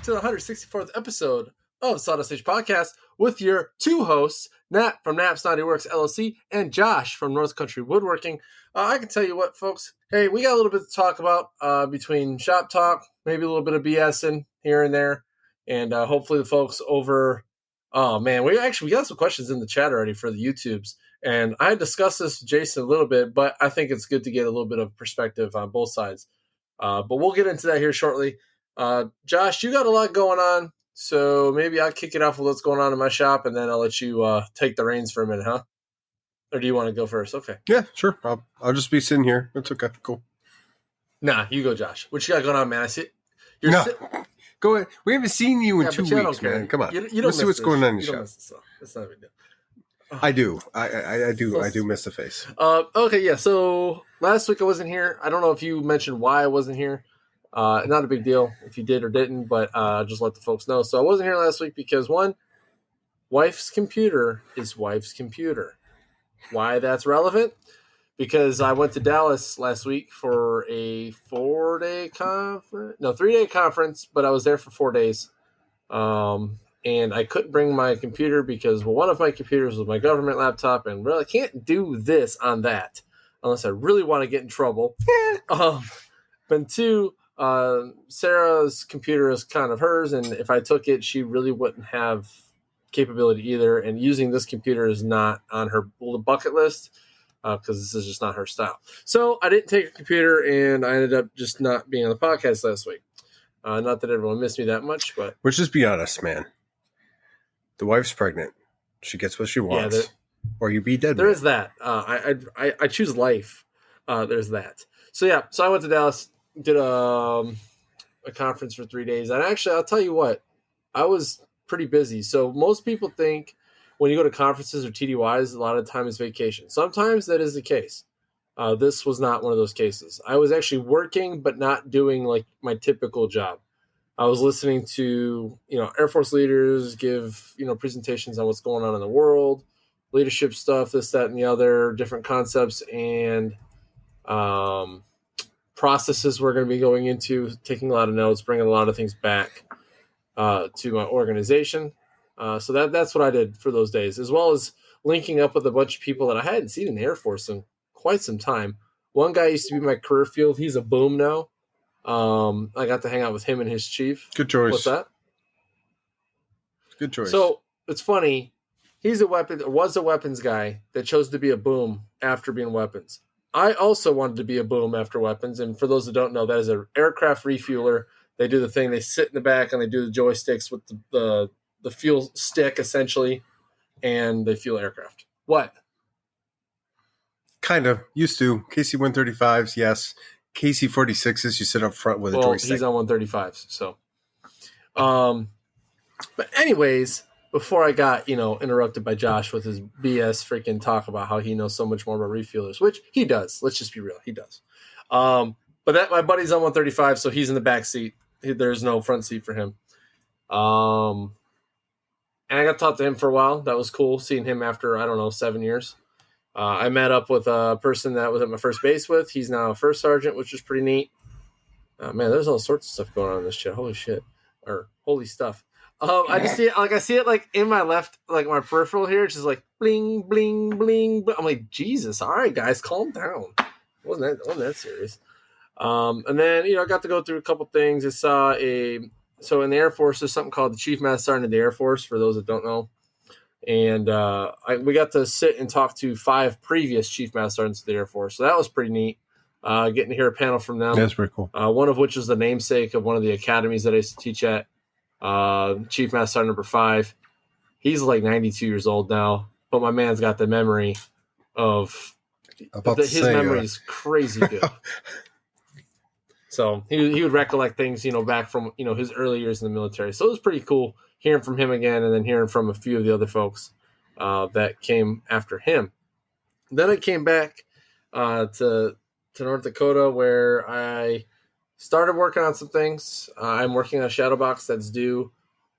to the 164th episode of SAWDUST NATION Podcast with your two hosts, Nat from Nap's Naughty Works LLC and Josh from North Country Woodworking. I can tell you what, folks. Hey, we got a little bit to talk about between shop talk, maybe a little bit of BSing here and there, and hopefully the folks over. Oh man, we got some questions in the chat already for the YouTubes, and I discussed this with Jason a little bit, but I think it's good to get a little bit of perspective on both sides. But we'll get into that here shortly. Josh, you got a lot going on, so maybe I'll kick it off with what's going on in my shop, and then I'll let you take the reins for a minute, huh? Or do you want to go first? Okay. Yeah, sure. I'll just be sitting here. It's okay. Cool. Nah, you go, Josh. What you got going on, man? I see. Go ahead. We haven't seen you in 2 weeks, man. Come on. You don't Let's see what's going on in the shop. That's not a big deal. I do. I do miss the face. Okay, yeah. So last week I wasn't here. I don't know if you mentioned why I wasn't here. Not a big deal if you did or didn't, but just let the folks know. So I wasn't here last week because, one, wife's computer is wife's computer. Why that's relevant? Because I went to Dallas last week for a 3-day conference, but I was there for 4 days. And I couldn't bring my computer because one of my computers was my government laptop, and really I can't do this on that unless I really want to get in trouble. But two, Sarah's computer is kind of hers, and if I took it, she really wouldn't have capability either. And using this computer is not on her bucket list because this is just not her style. So I didn't take a computer, and I ended up just not being on the podcast last week. Not that everyone missed me that much, but let's just be honest, man. The wife's pregnant. She gets what she wants, or you be dead. There is that. I choose life. There's that. So yeah. So I went to Dallas, did a conference for 3 days, and actually, I'll tell you what, I was pretty busy. So most people think when you go to conferences or TDYs, a lot of time is vacation. Sometimes that is the case. This was not one of those cases. I was actually working, but not doing like my typical job. I was listening to, Air Force leaders give, presentations on what's going on in the world, leadership stuff, this, that, and the other, different concepts and processes we're going to be going into, taking a lot of notes, bringing a lot of things back to my organization. So that's what I did for those days, as well as linking up with a bunch of people that I hadn't seen in the Air Force in quite some time. One guy used to be my career field. He's a boom now. I got to hang out with him and his chief. Good choice. What's that? Good choice. So it's funny. He's was a weapons guy that chose to be a boom after being weapons. I also wanted to be a boom after weapons. And for those that don't know, that is an aircraft refueler. They do the thing. They sit in the back and they do the joysticks with the fuel stick essentially, and they fuel aircraft. What? Kind of used to. KC-135s, yes. KC-46s, you sit up front with a joystick. He's on 135s, so. But anyways, before I got, interrupted by Josh with his BS freaking talk about how he knows so much more about refuelers, which he does. Let's just be real. He does. But my buddy's on 135, so he's in the back seat. There's no front seat for him. And I got to talk to him for a while. That was cool, seeing him after, 7 years. I met up with a person that was at my first base with. He's now a first sergeant, which is pretty neat. Man, there's all sorts of stuff going on in this shit. Holy shit. Or holy stuff. I just see it, I see it like in my left, like my peripheral here. It's just like bling, bling, bling. I'm like, Jesus. All right, guys, calm down. It wasn't that serious. And then, I got to go through a couple things. I saw so in the Air Force, there's something called the Chief Master Sergeant of the Air Force, for those that don't know. And we got to sit and talk to 5 previous Chief Master Sergeants of the Air Force. So that was pretty neat, getting to hear a panel from them. That's pretty cool. One of which is the namesake of one of the academies that I used to teach at, Chief Master Sergeant number 5. He's like 92 years old now, but my man's got the memory of his memory is crazy good. So he would recollect things, back from, his early years in the military. So it was pretty cool hearing from him again, and then hearing from a few of the other folks that came after him. Then I came back to North Dakota, where I started working on some things. I'm working on a shadow box that's due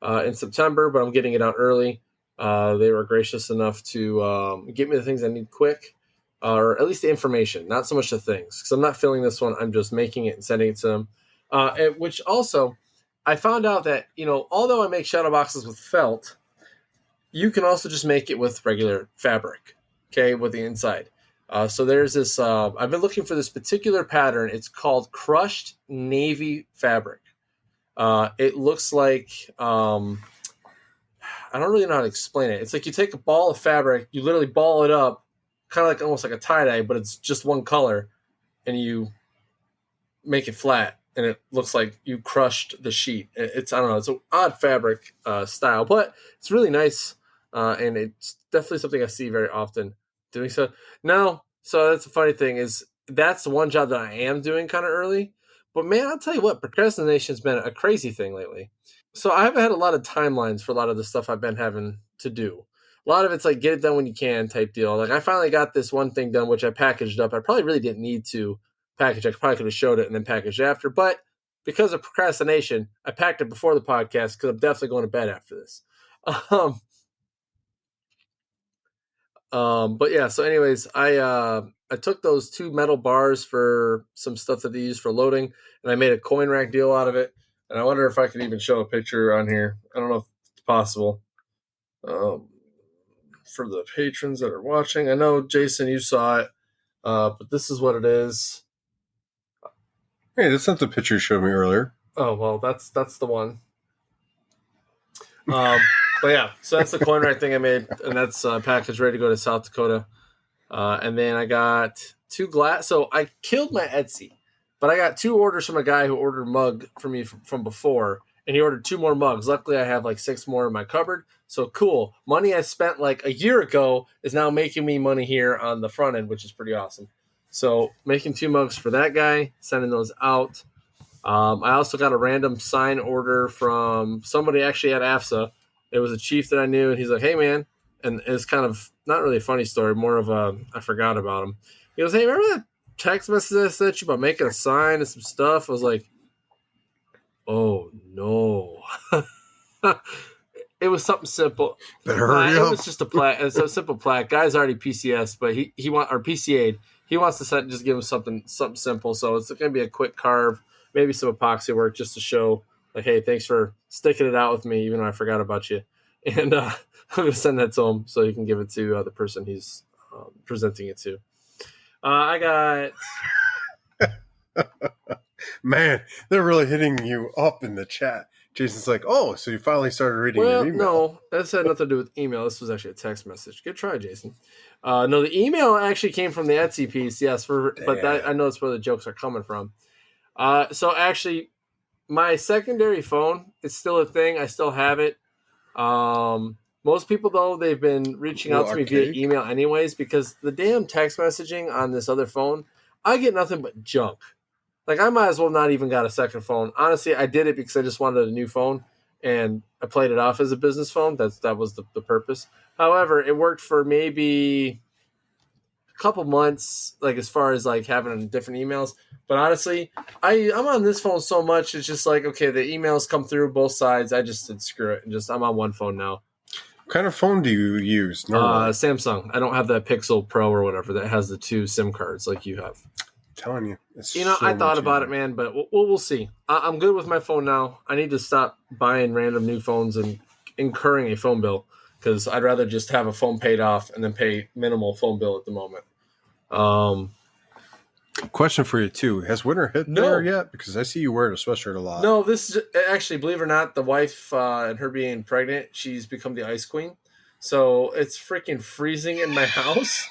in September, but I'm getting it out early. They were gracious enough to get me the things I need quick, or at least the information, not so much the things, because I'm not filling this one. I'm just making it and sending it to them. Which also, I found out that, although I make shadow boxes with felt, you can also just make it with regular fabric, okay, with the inside. So there's this, I've been looking for this particular pattern. It's called crushed navy fabric. It looks like, I don't really know how to explain it. It's like you take a ball of fabric, you literally ball it up, kind of like almost like a tie-dye, but it's just one color, and you make it flat, and it looks like you crushed the sheet. It's, I don't know, it's an odd fabric style, but it's really nice, and it's definitely something I see very often doing so. Now, so that's the funny thing is that's the one job that I am doing kind of early, but man, I'll tell you what, procrastination's been a crazy thing lately. So I haven't had a lot of timelines for a lot of the stuff I've been having to do. A lot of it's like get it done when you can type deal. Like I finally got this one thing done, which I packaged up. I probably really didn't need to package. I probably could have showed it and then packaged after. But because of procrastination, I packed it before the podcast because I'm definitely going to bed after this. But yeah, so anyways, I took those 2 metal bars for some stuff that they use for loading, and I made a coin rack deal out of it. And I wonder if I could even show a picture on here. I don't know if it's possible. For the patrons that are watching, I know Jason, you saw it, but this is what it is. Hey, that's not the picture you showed me earlier. Oh well, that's the one. But yeah, so that's the coin rack thing I made, and that's packaged ready to go to South Dakota. And then I got 2 glass. So I killed my Etsy, but I got 2 orders from a guy who ordered a mug for me from before, and he ordered 2 more mugs. Luckily, I have like 6 more in my cupboard. So cool. Money I spent like a year ago is now making me money here on the front end, which is pretty awesome. So making 2 mugs for that guy, sending those out. I also got a random sign order from somebody actually at AFSA. It was a chief that I knew, and he's like, hey, man. And it's kind of not really a funny story, more of a I forgot about him. He goes, hey, remember that text message I sent you about making a sign and some stuff? I was like, oh, no. It was something simple. Better hurry up. It was just a plaque. It's a simple plaque. Guy's already PCS, but he want or PCA'd. He wants to just give him something simple. So it's going to be a quick carve, maybe some epoxy work just to show, like, hey, thanks for sticking it out with me, even though I forgot about you. And I'm going to send that to him so he can give it to the person he's presenting it to. I got... Man, they're really hitting you up in the chat. Jason's like, oh, so you finally started reading your email. No, that had nothing to do with email. This was actually a text message. Good try, Jason. No, the email actually came from the Etsy piece, yes, but I know that's where the jokes are coming from. So actually, my secondary phone is still a thing. I still have it. Most people, though, they've been reaching out to me via email anyways, because the damn text messaging on this other phone, I get nothing but junk. Like, I might as well not even got a second phone. Honestly, I did it because I just wanted a new phone, and I played it off as a business phone. That was the purpose. However, it worked for maybe a couple months, like, as far as, like, having different emails. But honestly, I'm on this phone so much, it's just like, okay, the emails come through both sides. I just said, screw it, and I'm on one phone now. What kind of phone do you use normally? Samsung. I don't have that Pixel Pro or whatever that has the 2 SIM cards like you have. Telling you, I thought about it, man, but we'll see. I'm good with my phone now. I need to stop buying random new phones and incurring a phone bill because I'd rather just have a phone paid off and then pay minimal phone bill at the moment. Question for you too: has winter hit there yet? Because I see you wearing a sweatshirt a lot. No, this is actually, believe it or not, the wife and her being pregnant, she's become the ice queen. So it's freaking freezing in my house.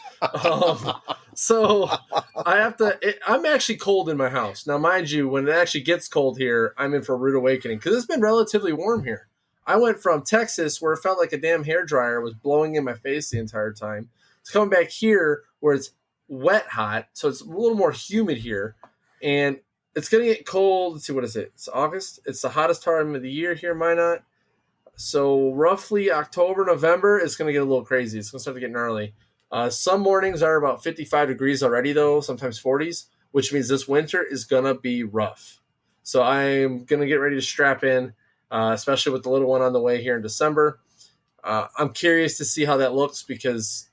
So I have to. I'm actually cold in my house now, mind you. When it actually gets cold here, I'm in for a rude awakening because it's been relatively warm here. I went from Texas, where it felt like a damn hairdryer was blowing in my face the entire time, to coming back here where it's wet hot, so it's a little more humid here, and it's gonna get cold. Let's see, what is it? It's August. It's the hottest time of the year here in Minot. So roughly October, November, it's gonna get a little crazy. It's gonna start to get gnarly. Some mornings are about 55 degrees already, though, sometimes 40s, which means this winter is going to be rough. So I'm going to get ready to strap in, especially with the little one on the way here in December. I'm curious to see how that looks because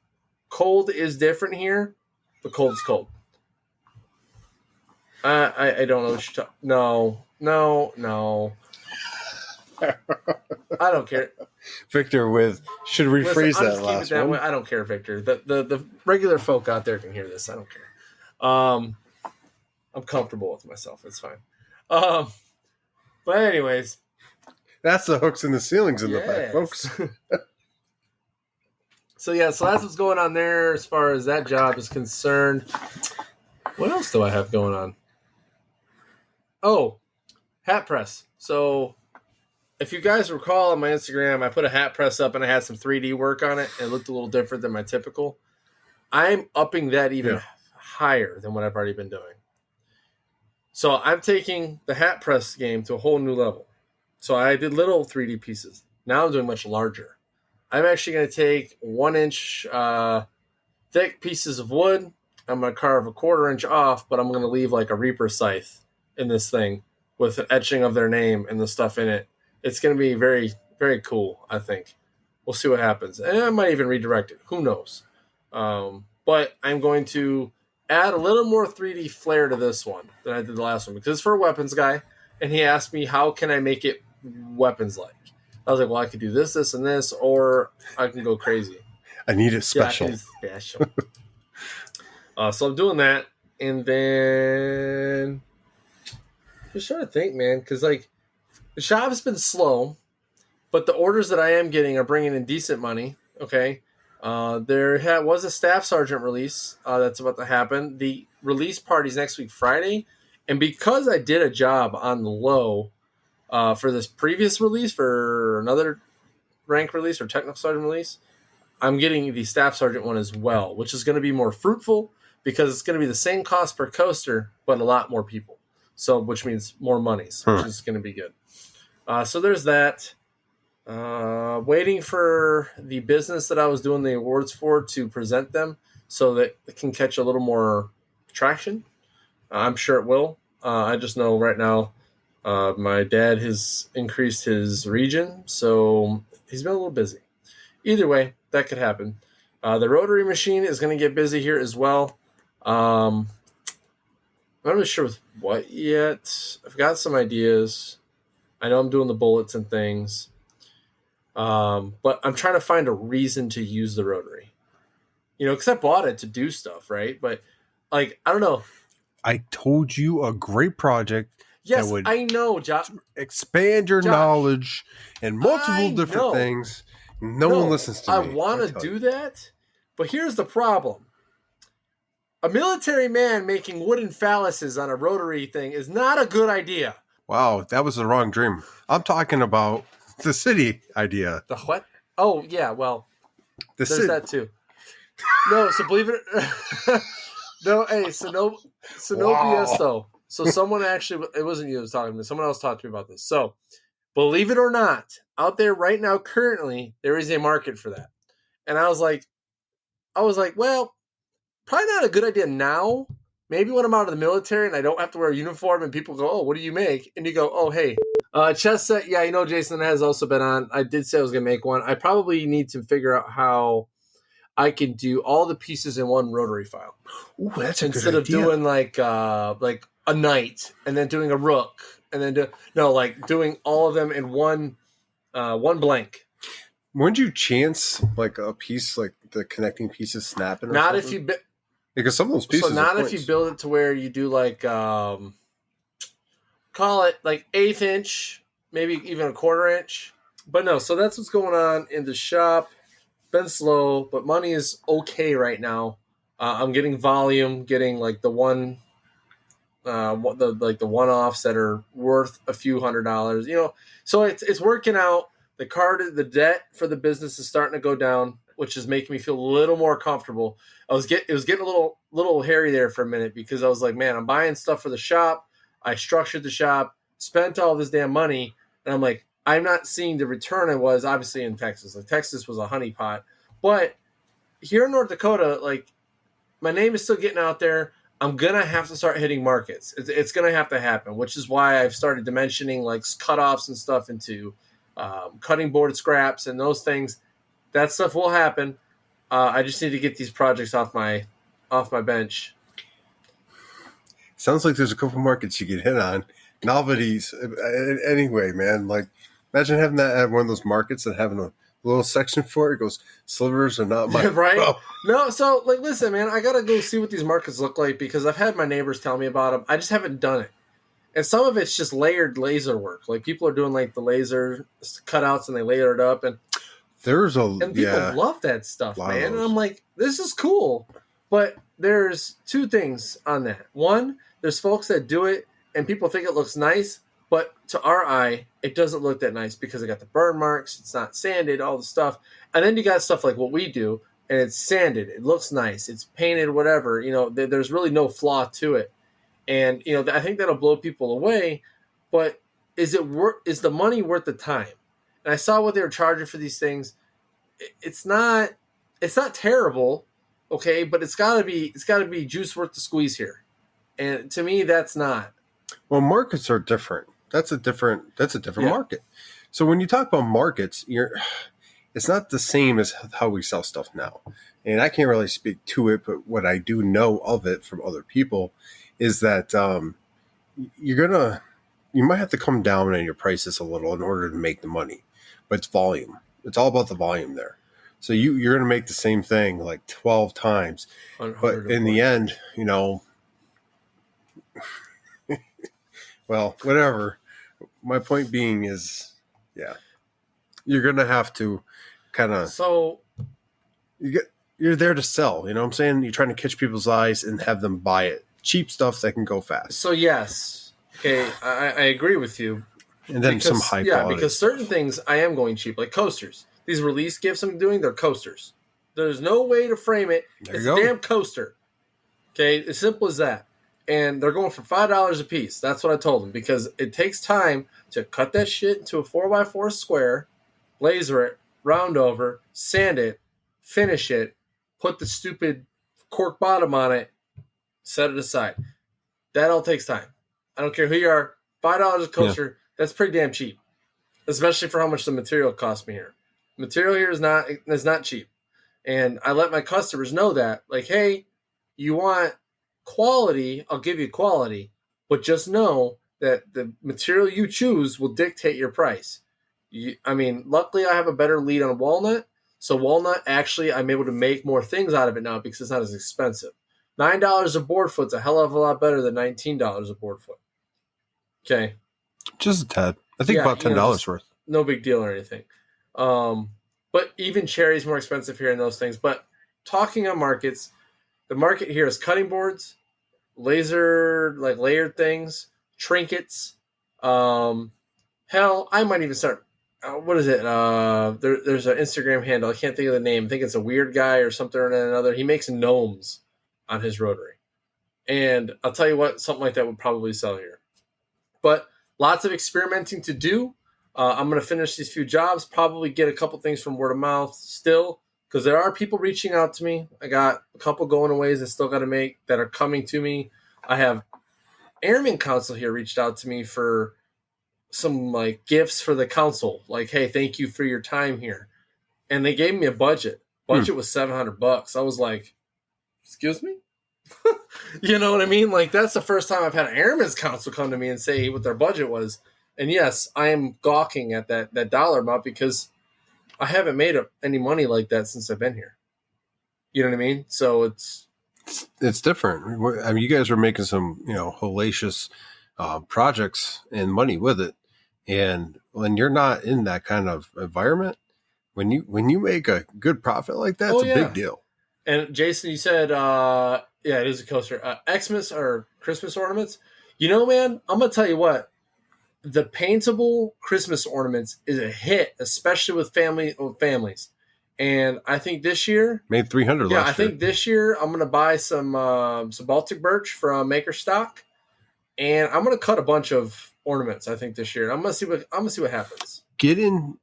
cold is different here, but cold's cold. I don't know what you're talking. No. I don't care. Victor should rephrase Listen, I'll that just keep last it that one. way. I don't care, Victor. The regular folk out there can hear this. I don't care. I'm comfortable with myself. It's fine. But anyways, That's the hooks and the ceilings in the yes. back, folks. So that's what's going on there as far as that job is concerned. What else do I have going on? Oh, hat press. So if you guys recall on my Instagram, I put a hat press up and I had some 3D work on it. And it looked a little different than my typical. I'm upping that even higher than what I've already been doing. So I'm taking the hat press game to a whole new level. So I did little 3D pieces. Now I'm doing much larger. I'm actually going to take 1-inch thick pieces of wood. I'm going to carve a 1/4 inch off, but I'm going to leave like a reaper scythe in this thing with an etching of their name and the stuff in it. It's going to be very, very cool, I think. We'll see what happens. And I might even redirect it. Who knows? But I'm going to add a little more 3D flair to this one than I did the last one because it's for a weapons guy. And he asked me, how can I make it weapons-like? I was like, well, I could do this, this, and this, or I can go crazy. I need it special. Yeah, I can do special. So I'm doing that. And then just trying to think, man, because like the shop has been slow, but the orders that I am getting are bringing in decent money. Okay. There was a staff sergeant release that's about to happen. The release party's next week, Friday. And because I did a job on the low for this previous release, for another rank release or technical sergeant release, I'm getting the staff sergeant one as well, which is going to be more fruitful because it's going to be the same cost per coaster, but a lot more people. So, which means more monies, which is going to be good. So there's that. Waiting for the business that I was doing the awards for to present them so that it can catch a little more traction. I'm sure it will. I just know right now my dad has increased his region, so he's been a little busy. Either way, that could happen. The rotary machine is going to get busy here as well. I'm not really sure with what yet. I've got some ideas. I know I'm doing the bullets and things. But I'm trying to find a reason to use the rotary. Because I bought it to do stuff, right? But, like, I don't know. I told you a great project yes, that would I know, Josh. Expand your knowledge in multiple different things. No one listens to me. I want to do that, but here's the problem. A military man making wooden phalluses on a rotary thing is not a good idea. Wow, that was the wrong dream. I'm talking about the city idea. The what? Oh, yeah, well, there's that too. No, so believe it. No, hey, so no BS though. So someone actually, it wasn't you that was talking to me. Someone else talked to me about this. So believe it or not, out there right now, currently, there is a market for that. And I was like, well, probably not a good idea now. Maybe when I'm out of the military and I don't have to wear a uniform and people go, oh, what do you make? And you go, oh, hey. Chess set, yeah, Jason has also been on. I did say I was going to make one. I probably need to figure out how I can do all the pieces in one rotary file. Ooh, that's a instead good of doing like a knight and then doing a rook and then doing all of them in one blank. Wouldn't you chance like a piece, like the connecting pieces snapping? Or not something? if you because some of those pieces. So not if you build it to where you do like call it like 1/8 inch, maybe even a 1/4 inch. But no, so that's what's going on in the shop. Been slow, but money is okay right now. I'm getting volume, getting like the one one-offs that are worth a few $100s, So it's working out. The debt for the business is starting to go down, which is making me feel a little more comfortable. It was getting a little hairy there for a minute because I was like, man, I'm buying stuff for the shop. I structured the shop, spent all this damn money, and I'm like, I'm not seeing the return I was obviously in Texas. Like Texas was a honeypot, but here in North Dakota, like my name is still getting out there. I'm gonna have to start hitting markets. It's gonna have to happen, which is why I've started dimensioning like cutoffs and stuff into cutting board scraps and those things. That stuff will happen. I just need to get these projects off my bench. Sounds like there's a couple markets you could hit on. Novelties, anyway, man. Like Imagine having that at one of those markets and having a little section for it. It goes, slivers are not my right? Oh, No, so like, listen, man, I gotta go see what these markets look like because I've had my neighbors tell me about them. I just haven't done it, and some of it's just layered laser work. Like people are doing like the laser cutouts and they layer it up, and there's people love that stuff, lot of man. And those. I'm like, this is cool, but there's two things on that. One, there's folks that do it and people think it looks nice, but to our eye, it doesn't look that nice because it got the burn marks, it's not sanded, all the stuff. And then you got stuff like what we do, and it's sanded, it looks nice, it's painted, whatever. There's really no flaw to it, and I think that'll blow people away. But is the money worth the time? And I saw what they were charging for these things. It's not terrible, okay, but it's got to be juice worth the squeeze here. And to me, that's not. Well, markets are different. That's a different Yeah. market. So when you talk about markets, it's not the same as how we sell stuff now. And I can't really speak to it, but what I do know of it from other people is that you might have to come down on your prices a little in order to make the money. But it's volume. It's all about the volume there. So you're going to make the same thing like 12 times. But in the end, well, whatever. My point being is, yeah, you're going to have to kind of, So you're there to sell, you know what I'm saying? You're trying to catch people's eyes and have them buy it. Cheap stuff that can go fast. So yes, okay, I agree with you. And then some high quality. Yeah, because certain things I am going cheap, like coasters. These release gifts I'm doing, they're coasters. There's no way to frame it. It's a damn coaster. Okay, as simple as that. And they're going for $5 a piece. That's what I told them, because it takes time to cut that shit into a 4x4 square, laser it, round over, sand it, finish it, put the stupid cork bottom on it, set it aside. That all takes time. I don't care who you are. $5 a coaster, that's pretty damn cheap, especially for how much the material cost me here. Material here is not cheap. And I let my customers know that, like, hey, you want quality, I'll give you quality, but just know that the material you choose will dictate your price. Luckily I have a better lead on walnut. So walnut, actually, I'm able to make more things out of it now because it's not as expensive. $9 a board foot's a hell of a lot better than $19 a board foot. Okay. Just a tad. I think about $10 worth. No big deal or anything. But even cherry's more expensive here in those things. But talking on markets, the market here is cutting boards, laser, like layered things, trinkets. Hell, I might even start. What is it? There's an Instagram handle. I can't think of the name. I think it's a weird guy or something or another. He makes gnomes on his rotary. And I'll tell you what, something like that would probably sell here. But lots of experimenting to do. I'm going to finish these few jobs, probably get a couple things from word of mouth still, because there are people reaching out to me. I got a couple going aways I still got to make that are coming to me. I have Airman Council here reached out to me for some like gifts for the council. Like, hey, thank you for your time here. And they gave me a budget. Budget was $700. I was like, excuse me? You know what I mean? Like, that's the first time I've had an Airman's Council come to me and say what their budget was. And yes, I am gawking at that dollar amount because I haven't made any money like that since I've been here. You know what I mean? So it's different. I mean, you guys are making some, hellacious projects and money with it. And when you're not in that kind of environment, when you make a good profit like that, it's a big deal. And Jason, you said, it is a coaster. Xmas or Christmas ornaments. Man, I'm going to tell you what. The paintable Christmas ornaments is a hit, especially with families. And I think this year made 300. Yeah, I think this year I'm gonna buy some Baltic birch from Maker Stock, and I'm gonna cut a bunch of ornaments. I think this year I'm gonna see what happens. Get in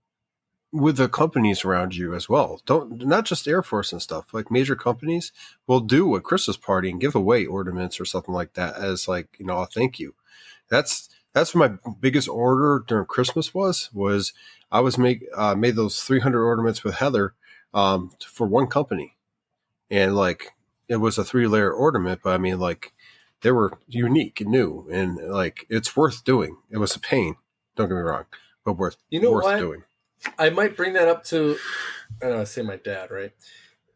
with the companies around you as well. Not just Air Force and stuff. Like major companies will do a Christmas party and give away ornaments or something like that as like a thank you. That's what my biggest order during Christmas was I made those 300 ornaments with Heather for one company. And like, it was a 3-layer ornament, but I mean, like, they were unique and new and like, it's worth doing. It was a pain. Don't get me wrong. but worth what? doing. I might bring that up to, I don't know, say my dad, right?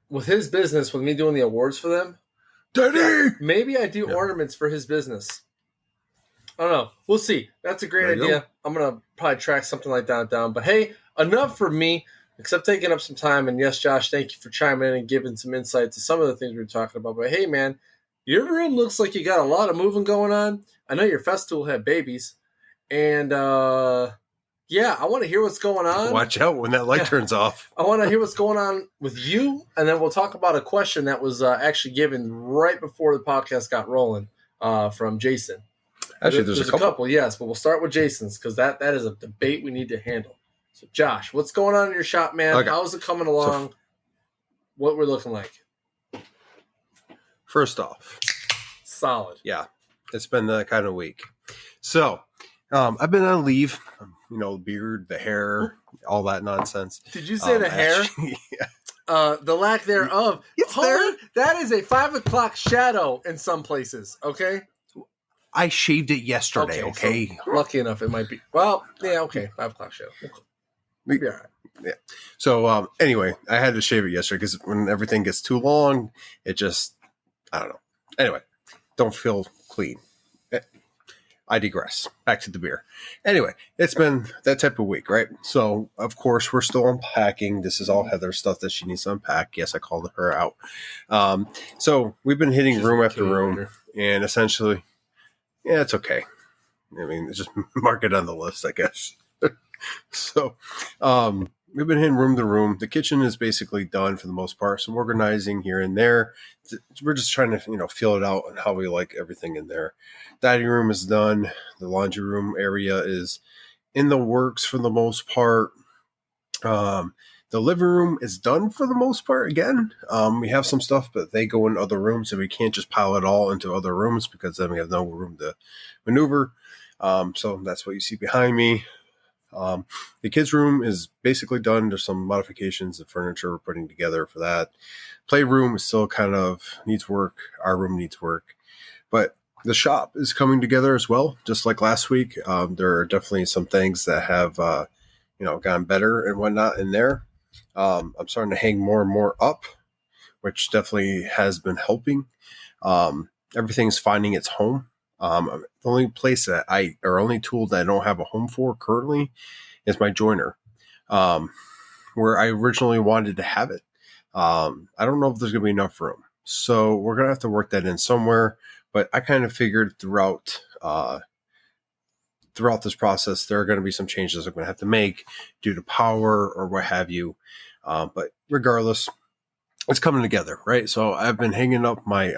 With his business, with me doing the awards for them, Daddy! maybe I do ornaments for his business. I don't know. We'll see. That's a great idea. Go. I'm going to probably track something like that down. But hey, enough for me, except taking up some time. And yes, Josh, thank you for chiming in and giving some insight to some of the things we were talking about. But hey, man, your room looks like you got a lot of moving going on. I know your Festool had babies. And yeah, I want to hear what's going on. Watch out when that light turns off. I want to hear what's going on with you. And then we'll talk about a question that was actually given right before the podcast got rolling from Jason. Actually, there's a couple. Yes, but we'll start with Jason's because that is a debate we need to handle. So, Josh, what's going on in your shop, man? Okay. How's it coming along? What we're looking like? First off, solid. Yeah, it's been that kind of week. So, I've been on leave. Beard, the hair, all that nonsense. Did you say the hair? Yeah. The lack thereof. It's there. That is a 5 o'clock shadow in some places. Okay. I shaved it yesterday, okay? So lucky enough, it might be. Well, yeah, okay. 5 o'clock show. We'll be all right. Yeah. So, anyway, I had to shave it yesterday because when everything gets too long, it just, I don't know. Anyway, don't feel clean. I digress. Back to the beer. Anyway, it's been that type of week, right? So, of course, we're still unpacking. This is all Heather's stuff that she needs to unpack. Yes, I called her out. So, we've been hitting room after room, and essentially... Yeah, it's okay. I mean, just mark it on the list, I guess. So, we've been hitting room to room. The kitchen is basically done for the most part. Some organizing here and there. We're just trying to, feel it out and how we like everything in there. Dining room is done. The laundry room area is in the works for the most part. The living room is done for the most part again. We have some stuff, but they go in other rooms, and we can't just pile it all into other rooms because then we have no room to maneuver. So that's what you see behind me. The kids' room is basically done. There's some modifications of furniture we're putting together for that. Playroom is still kind of needs work. Our room needs work. But the shop is coming together as well, just like last week. There are definitely some things that have, gotten better and whatnot in there. I'm starting to hang more and more up, which definitely has been helping. Everything's finding its home. The only place that only tool that I don't have a home for currently is my joiner, where I originally wanted to have it. I don't know if there's going to be enough room. So we're going to have to work that in somewhere. But I kind of figured throughout this process, there are going to be some changes I'm going to have to make due to power or what have you. But regardless, it's coming together, right? So I've been hanging up my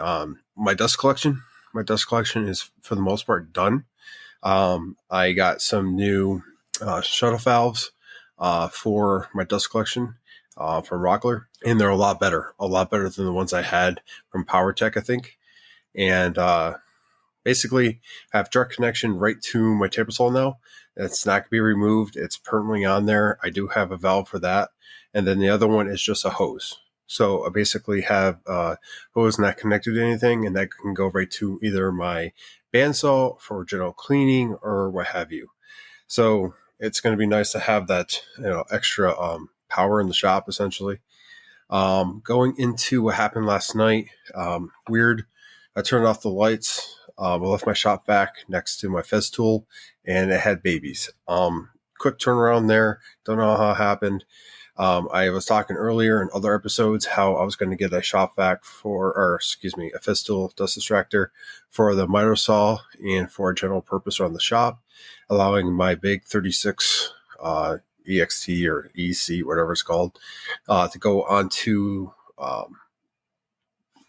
my dust collection. My dust collection is, for the most part, done. I got some new shuttle valves for my dust collection from Rockler, and they're a lot better than the ones I had from PowerTech, I think. And basically, I have direct connection right to my table saw now. It's not going to be removed. It's permanently on there. I do have a valve for that. And then the other one is just a hose. So I basically have a hose not connected to anything, and that can go right to either my bandsaw for general cleaning or what have you. So it's going to be nice to have that extra power in the shop, essentially. Going into what happened last night, weird. I turned off the lights. I left my shop vac next to my Festool, and it had babies. Quick turnaround there. Don't know how it happened. I was talking earlier in other episodes how I was going to get a shop vac a Festool dust extractor for the miter saw and for a general purpose around the shop, allowing my big 36 EXT or EC, whatever it's called, to go onto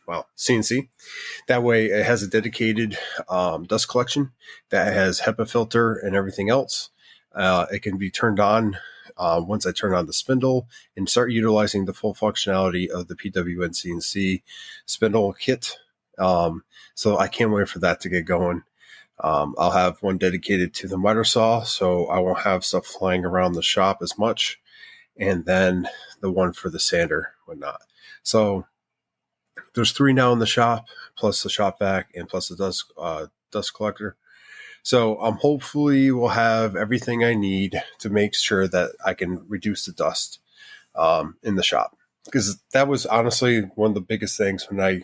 CNC. That way it has a dedicated dust collection that has HEPA filter and everything else. It can be turned on once I turn on the spindle and start utilizing the full functionality of the PWN CNC spindle kit. So I can't wait for that to get going. I'll have one dedicated to the miter saw, so I won't have stuff flying around the shop as much. And then the one for the sander, whatnot. So there's 3 now in the shop, plus the shop vac and plus the dust collector. So hopefully will have everything I need to make sure that I can reduce the dust in the shop. Because that was honestly one of the biggest things when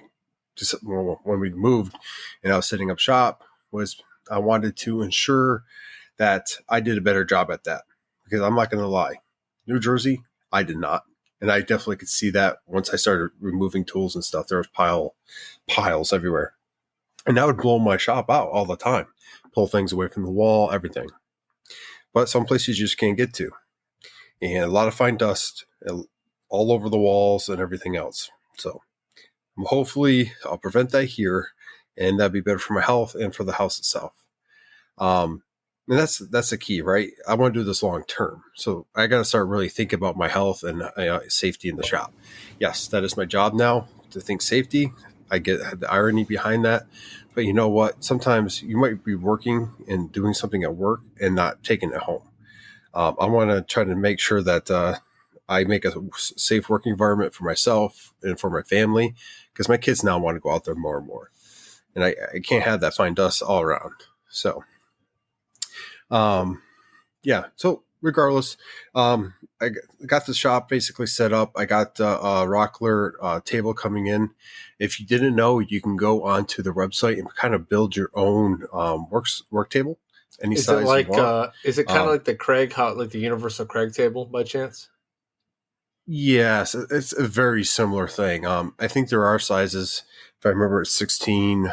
we moved and I was setting up shop was I wanted to ensure that I did a better job at that. Because I'm not going to lie, New Jersey, I did not. And I definitely could see that once I started removing tools and stuff. There was piles everywhere. And that would blow my shop out all the time. Pull things away from the wall, everything. But some places you just can't get to. And a lot of fine dust all over the walls and everything else. So hopefully I'll prevent that here. And that'd be better for my health and for the house itself. And that's the key, right? I want to do this long term. So I got to start really thinking about my health and safety in the shop. Yes, that is my job now to think safety. I get the irony behind that. But you know what? Sometimes you might be working and doing something at work and not taking it home. I want to try to make sure that I make a safe working environment for myself and for my family because my kids now want to go out there more and more. And I can't have that fine dust all around. So, yeah. So regardless, I got the shop basically set up. I got the Rockler table coming in. If you didn't know, you can go onto the website and kind of build your own work table. Any Is size it like you want. is it kind of like the Craig, like the Universal Craig table by chance? Yes, it's a very similar thing. I think there are sizes. If I remember, it's 16,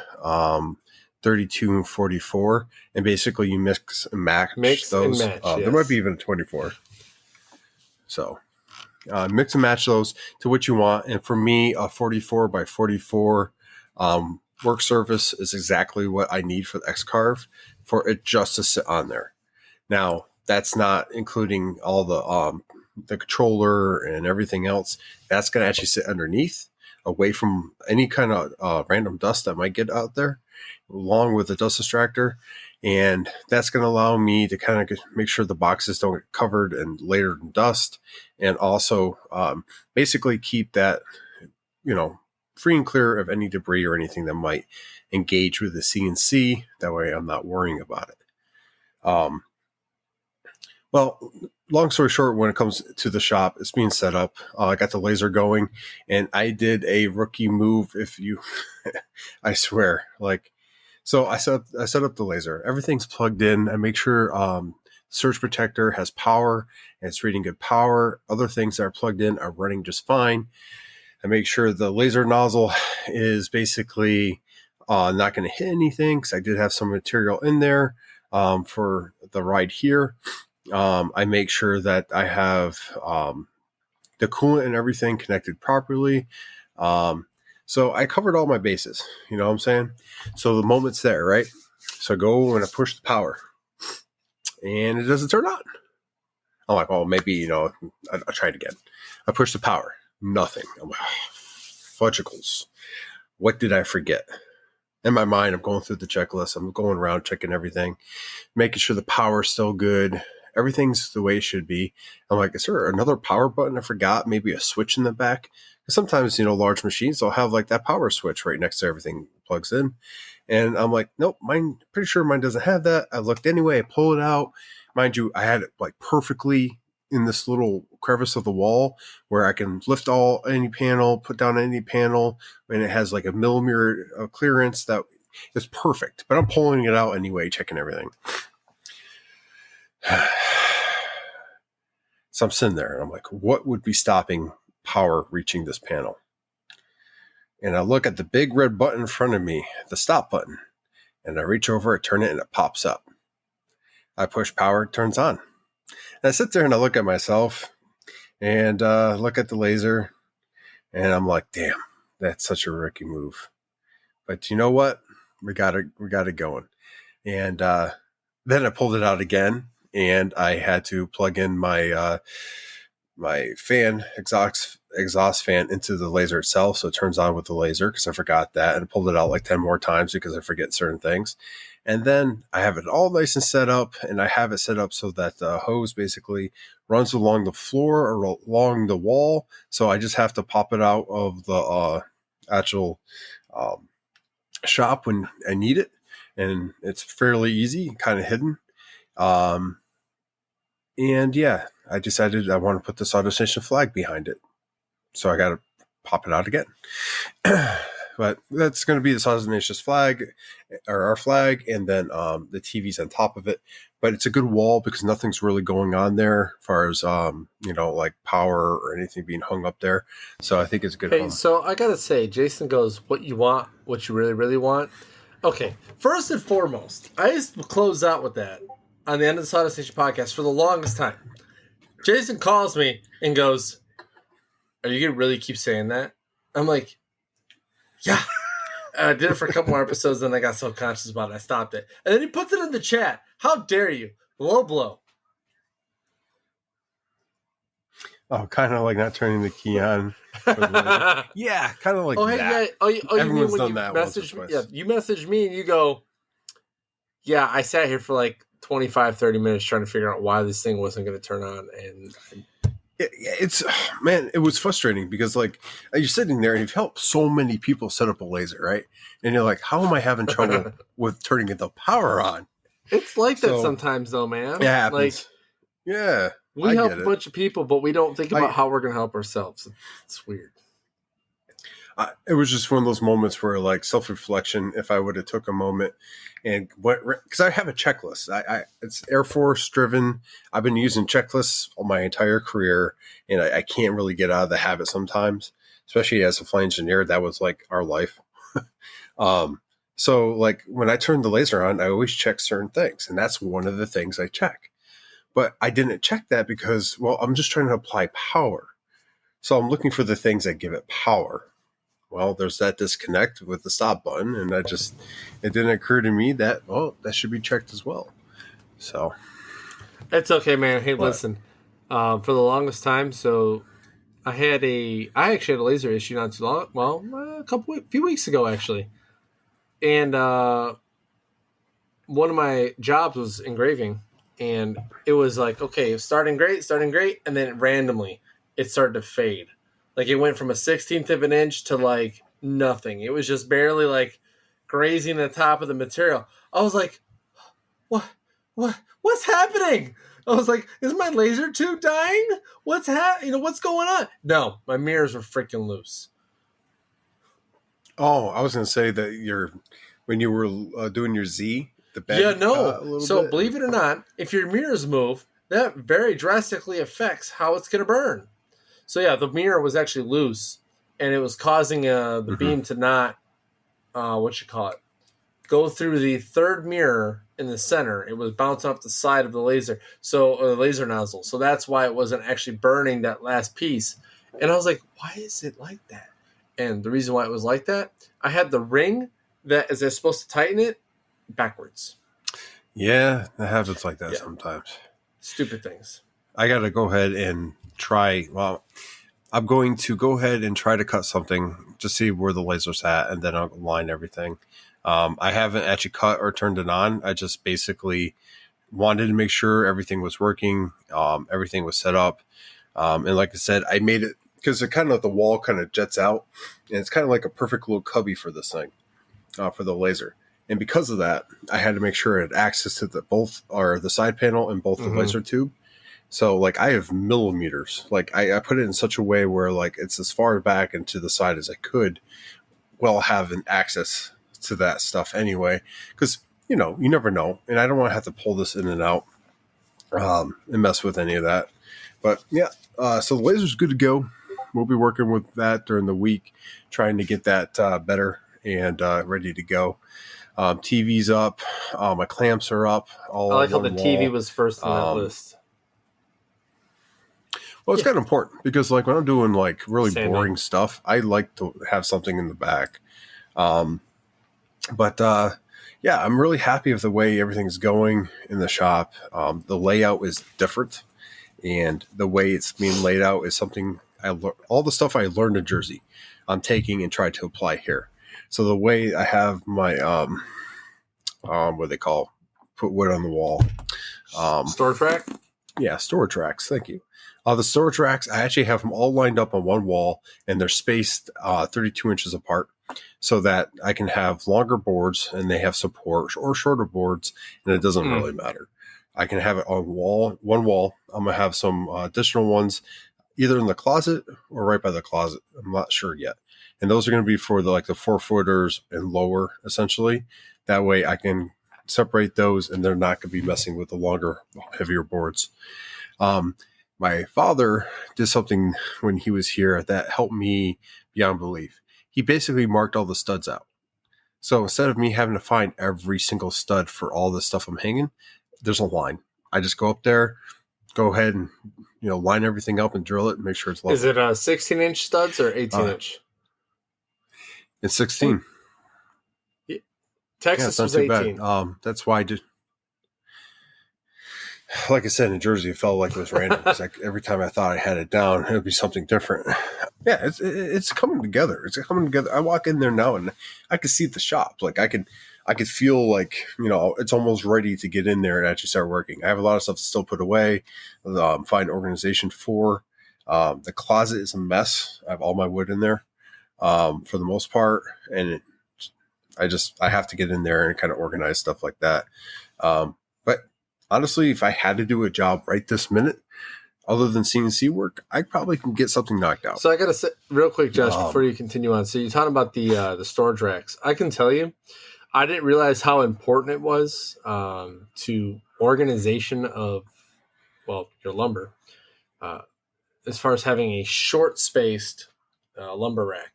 32, and 44. And basically you mix and match those. Yes. There might be even a 24. So mix and match those to what you want. And for me, a 44 by 44 work surface is exactly what I need for the X-Carve for it just to sit on there. Now, that's not including all the controller and everything else. That's going to actually sit underneath, away from any kind of random dust that might get out there, along with the dust extractor. And that's going to allow me to kind of make sure the boxes don't get covered and layered in dust, and also basically keep that, free and clear of any debris or anything that might engage with the CNC. That way I'm not worrying about it. Well, long story short, when it comes to the shop, it's being set up. I got the laser going, and I did a rookie move. I swear, so I set up the laser. Everything's plugged in. I make sure surge protector has power and it's reading good power. Other things that are plugged in are running just fine. I make sure the laser nozzle is basically not going to hit anything because I did have some material in there for the ride here. I make sure that I have the coolant and everything connected properly. So I covered all my bases, you know what I'm saying? So the moment's there, right? So I go and I push the power and it doesn't turn on. I'm like, oh, maybe, I'll try it again. I push the power, nothing. I'm like, fudgicles. What did I forget? In my mind, I'm going through the checklist. I'm going around checking everything, making sure the power's still good. Everything's the way it should be. I'm like, is there another power button I forgot? Maybe a switch in the back? Because sometimes, large machines, they'll have like that power switch right next to everything plugs in. And I'm like, nope, pretty sure mine doesn't have that. I looked anyway, I pull it out. Mind you, I had it like perfectly in this little crevice of the wall where I can lift any panel, put down any panel, and it has like a millimeter of clearance that is perfect. But I'm pulling it out anyway, checking everything. So I'm sitting there and I'm like, what would be stopping power reaching this panel? And I look at the big red button in front of me, the stop button, and I reach over, I turn it, and it pops up. I push power, it turns on. And I sit there and I look at myself and look at the laser, and I'm like, damn, that's such a rookie move. But you know what? We got it going. And then I pulled it out again, and I had to plug in my my fan exhaust fan into the laser itself, so it turns on with the laser because I forgot that, and I pulled it out like 10 more times because I forget certain things. And then I have it all nice and set up, and I have it set up so that the hose basically runs along the floor or along the wall. So I just have to pop it out of the actual shop when I need it. and it's fairly easy, kind of hidden. And yeah, I decided I want to put the SAWDUST Nation flag behind it. So I got to pop it out again. But that's going to be the SAWDUST Nation's flag, or our flag, and then the TV's on top of it. But it's a good wall because nothing's really going on there as far as, like power or anything being hung up there. So I think it's a good home. So I got to say, Jason goes, what you want, what you really, really want. Okay, first and foremost, I used to close out with that on the end of the SAWDUST Nation podcast for the longest time. Jason calls me and goes, are you going to really keep saying that? I'm like, yeah. I did it for a couple more episodes, then I got so conscious about it, I stopped it. And then he puts it in the chat. How dare you? Low blow. Oh, kind of like not turning the key on. Yeah, kind of like that. Yeah. Everyone's done that once or twice. Yeah, you message me and you go, yeah, I sat here for like 25, 30 minutes trying to figure out why this thing wasn't going to turn on. And it was frustrating because like you're sitting there and you've helped so many people set up a laser, right? And you're like, how am I having trouble with turning the power on? It's like that sometimes though, man. It happens. Like, yeah. We help a bunch of people, but we don't think about how we're going to help ourselves. It's weird. It was just one of those moments where, like, self-reflection, if I would have took a moment and went, because I have a checklist. It's Air Force driven. I've been using checklists all my entire career, and I can't really get out of the habit sometimes, especially as a flight engineer. That was like our life. So like when I turned the laser on, I always check certain things, and that's one of the things I check. But I didn't check that because, well, I'm just trying to apply power. So I'm looking for the things that give it power. Well, there's that disconnect with the stop button, and it didn't occur to me that, well, that should be checked as well. So it's okay, man. Hey, listen, for the longest time, so I actually had a laser issue not too long, well, few weeks ago actually, and one of my jobs was engraving, and it was like, okay, starting great, and then randomly it started to fade. Like it went from a 1/16 of an inch to like nothing. It was just barely like grazing the top of the material. I was like, what's happening? I was like, is my laser tube dying? What's going on? No, my mirrors were freaking loose. Oh, I was going to say that when you were doing your Z, the bed. Yeah, no. So believe it or not, if your mirrors move, that very drastically affects how it's going to burn. So yeah, the mirror was actually loose, and it was causing the beam to not, go through the third mirror in the center. It was bouncing off the side of the laser, the laser nozzle. So that's why it wasn't actually burning that last piece. And I was like, why is it like that? And the reason why it was like that, I had the ring that is supposed to tighten it backwards. Yeah, it happens like that sometimes. Stupid things. I got to go ahead and try. Well, I'm going to go ahead and try to cut something to see where the laser's at, and then I'll line everything. I haven't actually cut or turned it on. I just basically wanted to make sure everything was working, everything was set up. And like I said, I made it because it kind of the wall kind of jets out, and it's kind of like a perfect little cubby for this thing, for the laser. And because of that, I had to make sure it had access to the side panel and both the laser tube. So like I have millimeters. Like I put it in such a way where like it's as far back and to the side as I could, while having access to that stuff anyway. Because you never know, and I don't want to have to pull this in and out and mess with any of that. But yeah, so the laser's good to go. We'll be working with that during the week, trying to get that better and ready to go. TV's up. My clamps are up. I like how the TV was first on that list. Well, it's kind of important because, like, when I'm doing like really boring stuff, I like to have something in the back. But I'm really happy with the way everything's going in the shop. The layout is different, and the way it's being laid out is something all the stuff I learned in Jersey, I'm taking and try to apply here. So the way I have my what they call put wood on the wall, store track. Yeah, store tracks. Thank you. The store tracks, I actually have them all lined up on one wall, and they're spaced 32 inches apart. so that I can have longer boards and they have support, or shorter boards, and it doesn't really matter. I can have it on one wall. I'm going to have some additional ones either in the closet or right by the closet. I'm not sure yet. And those are going to be for the 4-footers and lower, essentially. That way I can separate those and they're not going to be messing with the longer, heavier boards. My father did something when he was here that helped me beyond belief. He basically marked all the studs out. So instead of me having to find every single stud for all the stuff I'm hanging, there's a line. I just go up there, go ahead and line everything up and drill it and make sure it's level. Is it 16-inch studs or 18-inch? It's 16. Texas was 18. That's why I did. Like I said, in Jersey, it felt like it was random. It's like every time I thought I had it down, it would be something different. Yeah, it's coming together. It's coming together. I walk in there now and I can see the shop. Like I could feel like, it's almost ready to get in there and actually start working. I have a lot of stuff to still put away, find organization for. The closet is a mess. I have all my wood in there for the most part. And I have to get in there and kind of organize stuff like that. But honestly, if I had to do a job right this minute, other than CNC work, I probably can get something knocked out. So I got to say real quick, Josh, before you continue on. So you're talking about the storage racks. I can tell you, I didn't realize how important it was to organization of, your lumber, as far as having a short-spaced lumber rack.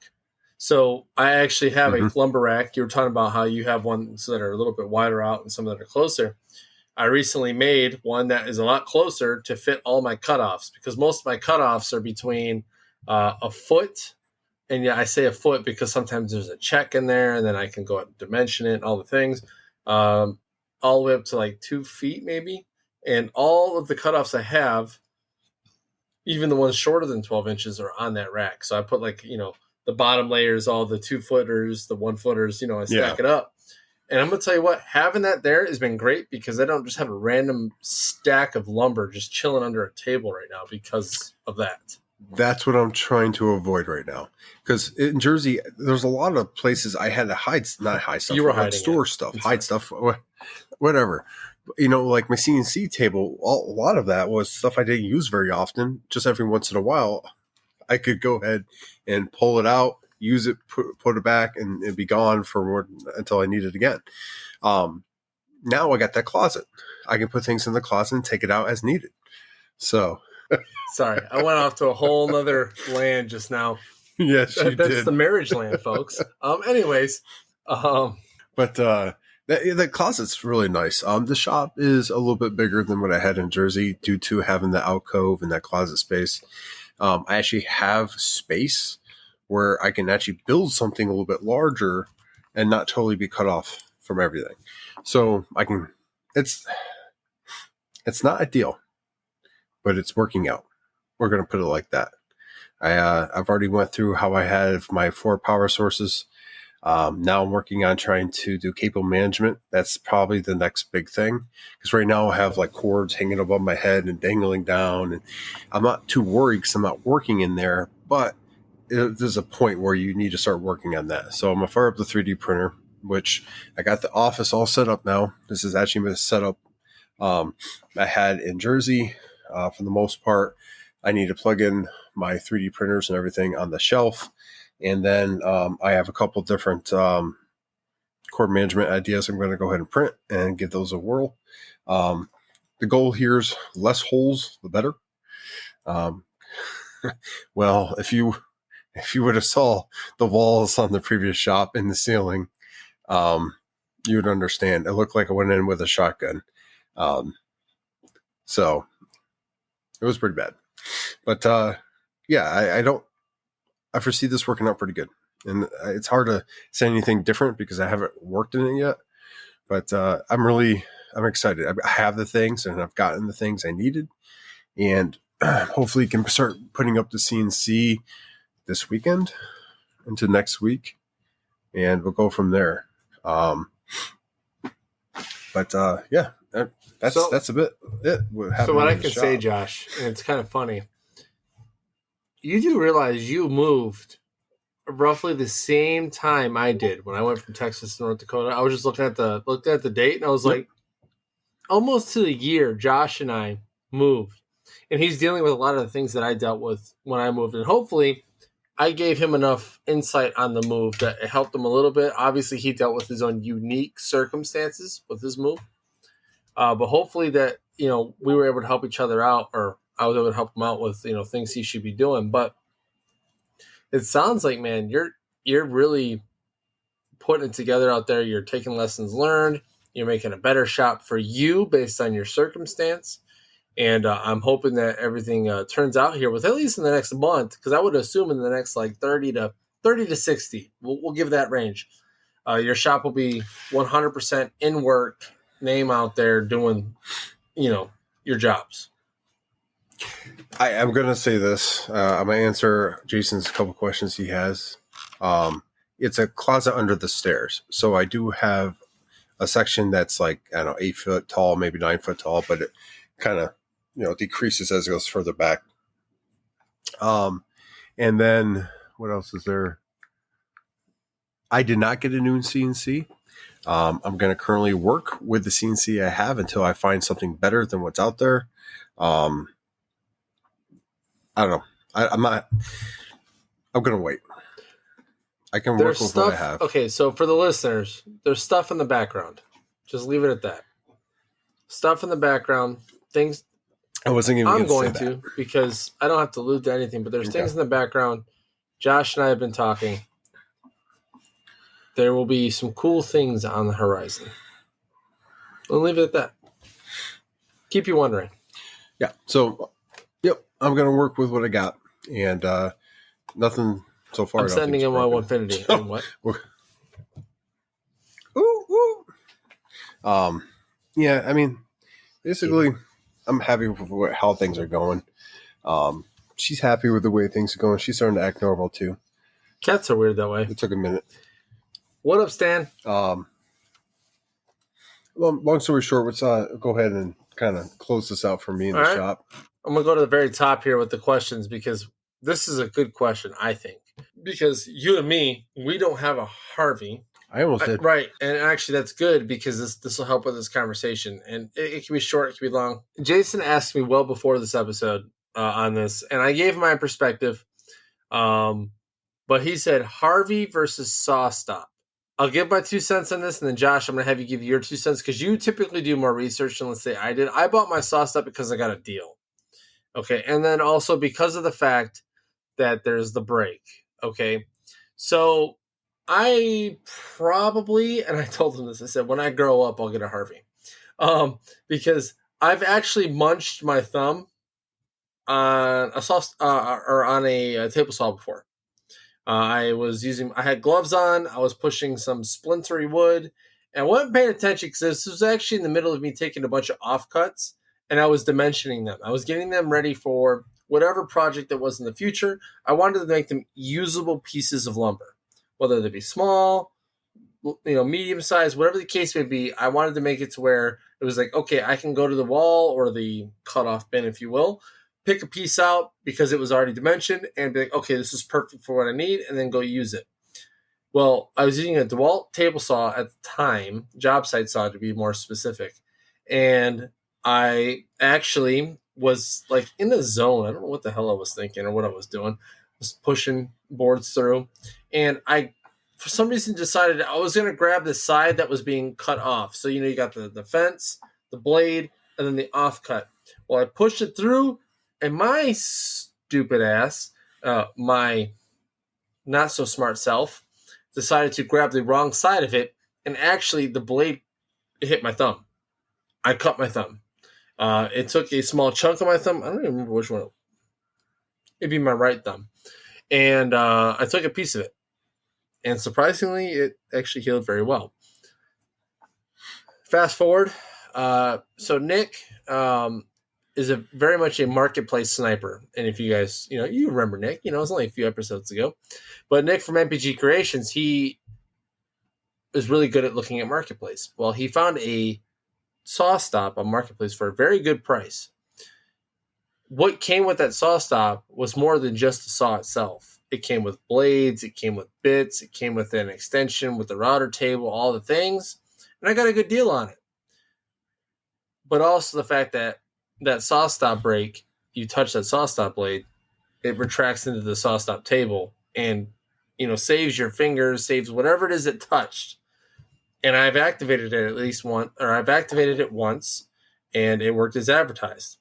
So I actually have a lumber rack. You were talking about how you have ones that are a little bit wider out and some that are closer. I recently made one that is a lot closer to fit all my cutoffs, because most of my cutoffs are between a foot. And yeah, I say a foot because sometimes there's a check in there and then I can go out and dimension it and all the things, all the way up to 2 feet maybe. And all of the cutoffs I have, even the ones shorter than 12 inches, are on that rack. So I put the bottom layers, all the 2-footers, the 1-footers, I stack it up. And I'm going to tell you what, having that there has been great, because I don't just have a random stack of lumber just chilling under a table right now because of that. That's what I'm trying to avoid right now. Because in Jersey, there's a lot of places I had to not hide stuff. You were hiding store stuff, hide stuff, whatever. Like my CNC table, a lot of that was stuff I didn't use very often. Just every once in a while, I could go ahead and pull it out, use it, put it back, and it'd be gone until I need it again. Now I got that closet. I can put things in the closet and take it out as needed. So, sorry, I went off to a whole nother land just now. Yes, you did. That's the marriage land, folks. Anyways, but the closet's really nice. The shop is a little bit bigger than what I had in Jersey due to having the alcove and that closet space. I actually have space where I can actually build something a little bit larger and not totally be cut off from everything. So I can, it's not ideal, but it's working out. We're going to put it like that. I've already went through how I have my 4 power sources. Now I'm working on trying to do cable management. That's probably the next big thing, because right now I have cords hanging above my head and dangling down, and I'm not too worried because I'm not working in there, but there's a point where you need to start working on that. So I'm going to fire up the 3D printer, which I got the office all set up now. This is actually the setup I had in Jersey. For the most part, I need to plug in my 3D printers and everything on the shelf. And then I have a couple different cord management ideas I'm going to go ahead and print and give those a whirl. The goal here is less holes, the better. Well, if you would have saw the walls on the previous shop in the ceiling, you would understand. It looked like I went in with a shotgun. So it was pretty bad. But yeah, I foresee this working out pretty good. And it's hard to say anything different because I haven't worked in it yet. But I'm excited. I have the things and I've gotten the things I needed. And hopefully can start putting up the CNC this weekend into next week. And we'll go from there. Yeah, that's a bit it. So what I can say, Josh, and it's kind of funny, you do realize you moved roughly the same time I did when I went from Texas to North Dakota. I was just looking at the date, and I was like, almost to the year, Josh and I moved, and he's dealing with a lot of the things that I dealt with when I moved, and hopefully, I gave him enough insight on the move that it helped him a little bit. Obviously, he dealt with his own unique circumstances with his move, but hopefully that we were able to help each other out, or I was able to help him out with things he should be doing. But it sounds like, man, you're really putting it together out there. You're taking lessons learned. You're making a better shop for you based on your circumstance. And I'm hoping that everything turns out here with at least in the next month, because I would assume in the next like 30 to 60, we'll give that range. Your shop will be 100% in work, name out there doing, your jobs. I'm going to say this. I'm going to answer Jason's couple questions he has. It's a closet under the stairs. So I do have a section that's like, I don't know, 8 foot tall, maybe 9 foot tall, but it kind of, decreases as it goes further back. And then what else is there? I did not get a new CNC. I'm going to currently work with the CNC I have until I find something better than what's out there. I don't know. I'm going to wait. I can work with what I have. Okay, so for the listeners, there's stuff in the background. Just leave it at that. Stuff in the background, things. I wasn't even I'm going to, because I don't have to allude to anything, but there's things in the background. Josh and I have been talking. There will be some cool things on the horizon. We'll leave it at that. Keep you wondering. Yeah. So, yep, I'm going to work with what I got, and nothing so far. I'm sending him my Infinity. What? Ooh. Yeah. I mean, basically, I'm happy with how things are going. She's happy with the way things are going. She's starting to act normal too. Cats are weird that way. It took a minute. What up, Stan? Well, long story short, let's go ahead and kind of close this out for me in the shop. I'm going to go to the very top here with the questions, because this is a good question, I think. Because you and me, we don't have a Harvey. I almost did. Right. And actually, that's good, because this will help with this conversation. And it can be short, it can be long. Jason asked me well before this episode on this, and I gave my perspective. But he said Harvey versus SawStop. I'll give my 2 cents on this, and then Josh, I'm going to have you give your 2 cents, because you typically do more research than, let's say, I did. I bought my SawStop because I got a deal. Okay. And then also because of the fact that there's the break. Okay. So I probably, and I told him this, I said, when I grow up, I'll get a Harvey. Because I've actually munched my thumb on a saw or on a table saw before. I had gloves on. I was pushing some splintery wood, and I wasn't paying attention because this was actually in the middle of me taking a bunch of offcuts, and I was dimensioning them. I was getting them ready for whatever project that was in the future. I wanted to make them usable pieces of lumber, whether they be small, medium size, whatever the case may be. I wanted to make it to where it was like, okay, I can go to the wall or the cutoff bin, if you will, pick a piece out because it was already dimensioned, and be like, okay, this is perfect for what I need, and then go use it. Well, I was using a DeWalt table saw at the time, job site saw to be more specific, and I actually was like in the zone. I don't know what the hell I was thinking or what I was doing. I was pushing boards through, and I, for some reason, decided I was going to grab the side that was being cut off. So, you got the fence, the blade, and then the offcut. Well, I pushed it through, and my stupid ass, my not so smart self, decided to grab the wrong side of it, and actually the blade hit my thumb. I cut my thumb. It took a small chunk of my thumb. I don't even remember which one. It'd be my right thumb. And I took a piece of it. And surprisingly, it actually healed very well. Fast forward. So Nick is very much a marketplace sniper. And if you guys, you remember Nick, it was only a few episodes ago. But Nick from MPG Creations, he is really good at looking at marketplace. Well, he found a SawStop on marketplace for a very good price. What came with that SawStop was more than just the saw itself. It came with blades. It came with bits. It came with an extension with the router table, all the things. And I got a good deal on it. But also the fact that that saw stop brake, you touch that saw stop blade, it retracts into the saw stop table and, saves your fingers, saves whatever it is it touched. And I've activated it at least once, or I've activated it once, and it worked as advertised.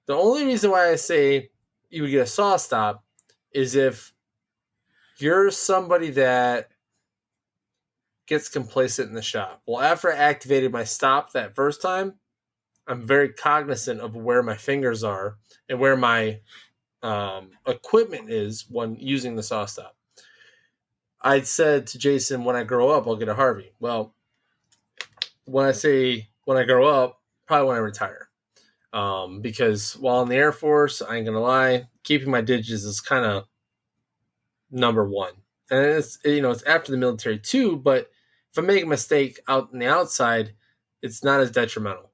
The only reason why I say you would get a saw stop is if you're somebody that gets complacent in the shop. Well, after I activated my stop that first time, I'm very cognizant of where my fingers are and where my equipment is when using the saw stop. I said to Jason, when I grow up, I'll get a Harvey. Well, when I say when I grow up, probably when I retire. Because while in the Air Force, I ain't going to lie, keeping my digits is kind of number one. And it's after the military too, but if I make a mistake out in the outside, it's not as detrimental.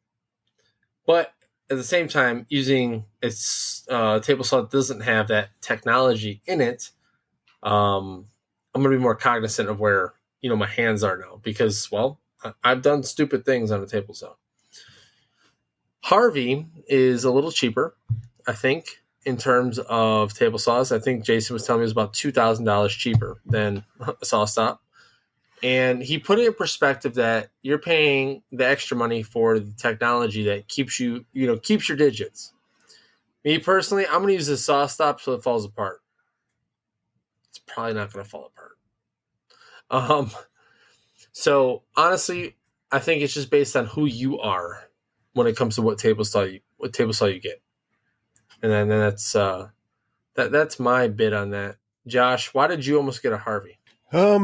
But at the same time, using its table saw doesn't have that technology in it, I'm going to be more cognizant of where, my hands are now because, well, I've done stupid things on a table saw. Harvey is a little cheaper, I think, in terms of table saws. I think Jason was telling me it was about $2,000 cheaper than a saw stop. And he put it in perspective that you're paying the extra money for the technology that keeps you, keeps your digits. Me personally, I'm going to use a saw stop so it falls apart. It's probably not going to fall apart. So honestly, I think it's just based on who you are when it comes to what table saw you get. And then that's my bit on that. Josh, why did you almost get a Harvey? I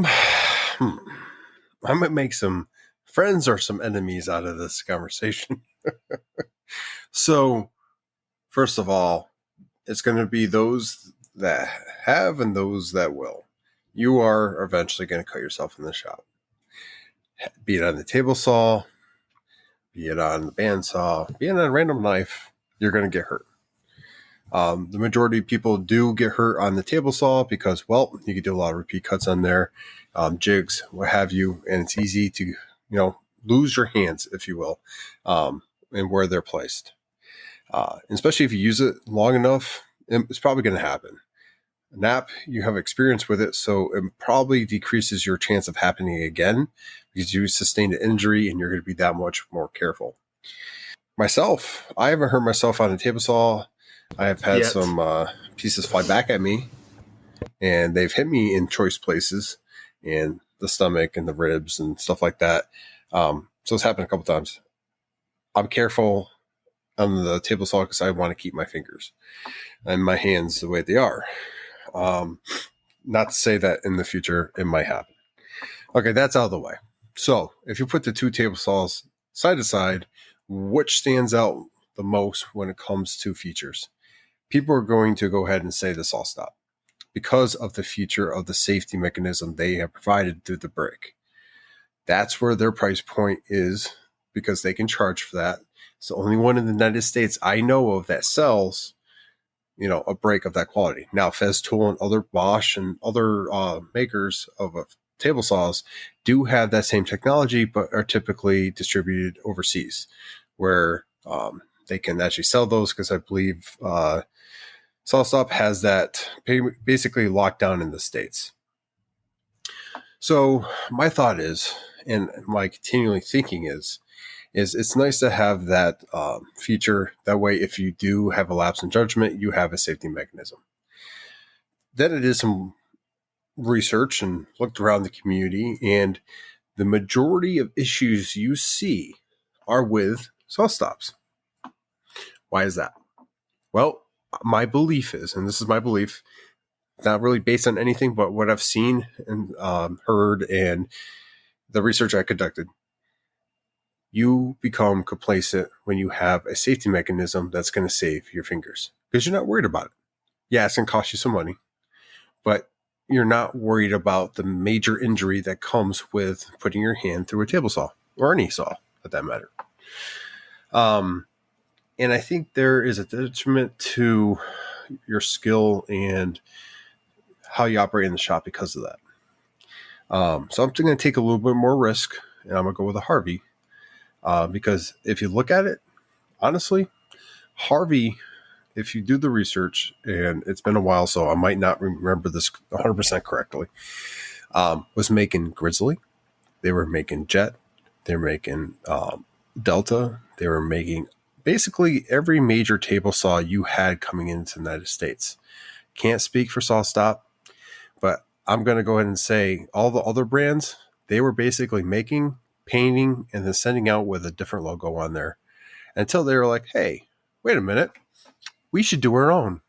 might make some friends or some enemies out of this conversation. So, first of all, it's going to be those that have and those that will. You are eventually going to cut yourself in the shop. Be it on the table saw, be it on the bandsaw, be it on a random knife, you're going to get hurt. The majority of people do get hurt on the table saw because, well, you can do a lot of repeat cuts on there, jigs, what have you, and it's easy to, lose your hands, if you will, and where they're placed. Especially if you use it long enough, it's probably going to happen. Nap, you have experience with it, so it probably decreases your chance of happening again because you sustained an injury and you're going to be that much more careful. Myself, I haven't hurt myself on a table saw. I have had some pieces fly back at me, and they've hit me in choice places, and the stomach and the ribs and stuff like that. So it's happened a couple times. I'm careful on the table saw because I want to keep my fingers and my hands the way they are. Not to say that in the future it might happen. Okay, that's out of the way. So if you put the two table saws side to side, which stands out the most when it comes to features? People are going to go ahead and say the saw stop because of the feature of the safety mechanism they have provided through the brick. That's where their price point is because they can charge for that. It's the only one in the United States I know of that sells, a brake of that quality. Now, Festool and other Bosch and other makers of table saws do have that same technology, but are typically distributed overseas where they can actually sell those because I believe SawStop has that basically locked down in the States. So my thought is, and my continually thinking is it's nice to have that feature. That way, if you do have a lapse in judgment, you have a safety mechanism. Then it is some research and looked around the community, and the majority of issues you see are with saw stops. Why is that? Well, my belief is, and this is my belief, not really based on anything but what I've seen and heard and the research I conducted. You become complacent when you have a safety mechanism that's going to save your fingers because you're not worried about it. Yeah, it's going to cost you some money, but you're not worried about the major injury that comes with putting your hand through a table saw or any saw for that matter. And I think there is a detriment to your skill and how you operate in the shop because of that. So I'm going to take a little bit more risk, and I'm going to go with a Harvey because if you look at it, honestly, Harvey, if you do the research, and it's been a while, so I might not remember this 100% correctly, was making Grizzly. They were making Jet. They were making Delta. They were making basically every major table saw you had coming into the United States. Can't speak for SawStop, but I'm going to go ahead and say all the other brands, they were basically making, painting, and then sending out with a different logo on there until they were like, hey, wait a minute, we should do our own.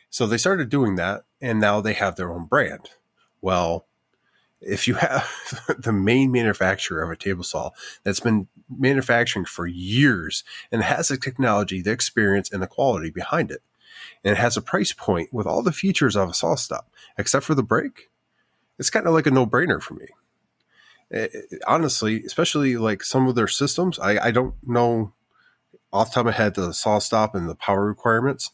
So they started doing that, and now they have their own brand. Well, if you have the main manufacturer of a table saw that's been manufacturing for years and has the technology, the experience, and the quality behind it, and it has a price point with all the features of a SawStop, except for the brake, it's kind of like a no-brainer for me. Honestly, especially like some of their systems, I don't know off the top of my head the SawStop and the power requirements,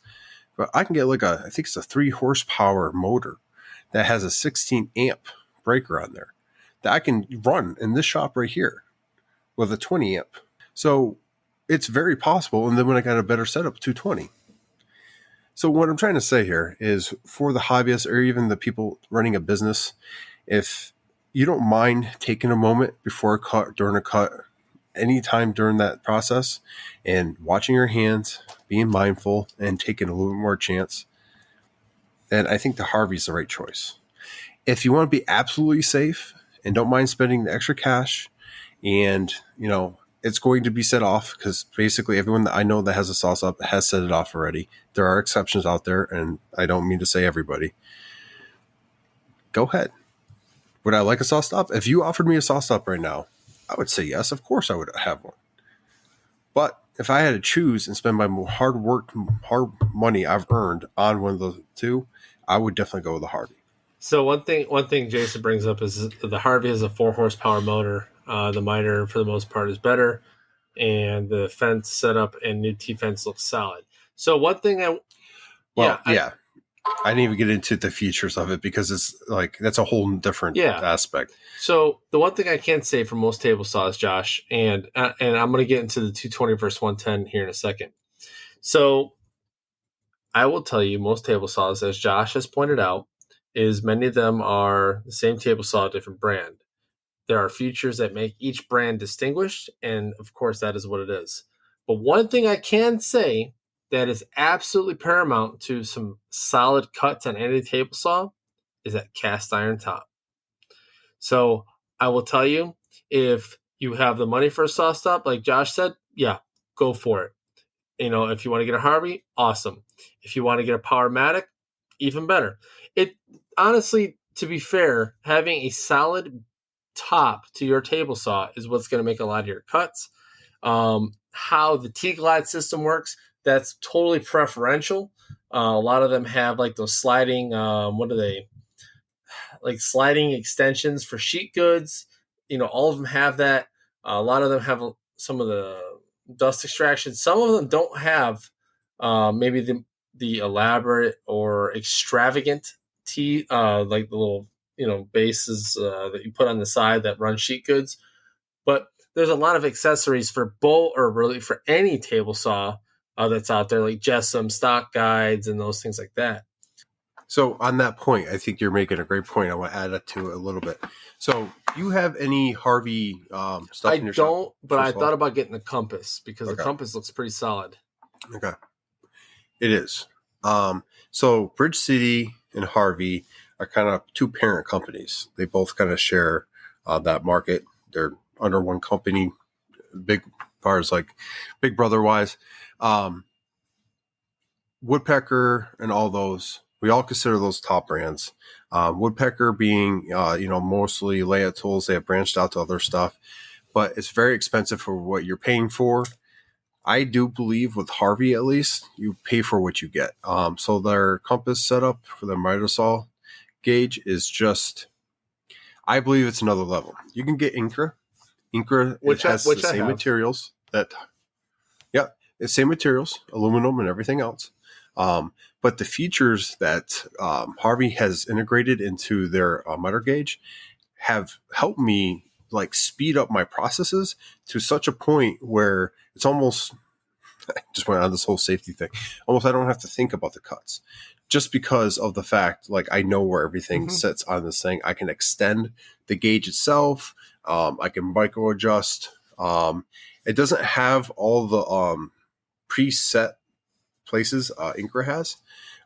but I can get like I think it's a 3 horsepower motor that has a 16 amp breaker on there that I can run in this shop right here with a 20 amp. So it's very possible. And then when I got a better setup, 220. So what I'm trying to say here is for the hobbyists or even the people running a business, if you don't mind taking a moment before a cut, during a cut, anytime during that process and watching your hands, being mindful and taking a little bit more chance, then I think the Harvey's the right choice. If you want to be absolutely safe and don't mind spending the extra cash, and it's going to be set off because basically everyone that I know that has a SawStop has set it off already. There are exceptions out there, and I don't mean to say everybody. Go ahead. Would I like a SawStop? If you offered me a SawStop right now, I would say yes. Of course I would have one. But if I had to choose and spend my hard money I've earned on one of those two, I would definitely go with the Harvey. So one thing Jason brings up is the Harvey has a 4 horsepower motor. The miter, for the most part, is better, and the fence setup and new T-fence looks solid. So one thing I didn't even get into the features of it because it's like that's a whole different aspect. So the one thing I can say for most table saws, Josh, and I'm going to get into the 220 versus 110 here in a second. So I will tell you, most table saws, as Josh has pointed out, is many of them are the same table saw, different brand. There are features that make each brand distinguished, and of course, that is what it is. But one thing I can say that is absolutely paramount to some solid cuts on any table saw is that cast iron top. So I will tell you, if you have the money for a SawStop, like Josh said, yeah, go for it. If you want to get a Harvey, awesome. If you want to get a Powermatic, even better. It honestly, to be fair, having a solid top to your table saw is what's going to make a lot of your cuts. How the T-Glide system works, that's totally preferential. A lot of them have like those sliding, what are they? Like sliding extensions for sheet goods. All of them have that. A lot of them have some of the dust extraction. Some of them don't have maybe the elaborate or extravagant like the little bases that you put on the side that run sheet goods. But there's a lot of accessories for both, or really for any table saw that's out there, like Jessam, stock guides, and those things like that. So on that point, I think you're making a great point. I want to add it to it a little bit. So you have any Harvey stuff in your shop? I don't, but I thought about getting the Compass because the Compass looks pretty solid. Okay. It is. So Bridge City and Harvey are kind of two parent companies. They both kind of share that market. They're under one company, big far as like Big Brother wise. Woodpecker and all those, we all consider those top brands. Woodpecker being, mostly layout tools. They have branched out to other stuff, but it's very expensive for what you're paying for. I do believe with Harvey, at least, you pay for what you get. So their compass setup for the miter saw gauge is just, I believe it's another level. You can get Incra. Incra has the same materials. Same materials, aluminum and everything else. But the features that Harvey has integrated into their miter gauge have helped me like speed up my processes to such a point where it's almost, I just went on this whole safety thing. Almost I don't have to think about the cuts just because of the fact, like I know where everything sits on this thing. I can extend the gauge itself. I can micro adjust. It doesn't have all the preset places Incra has.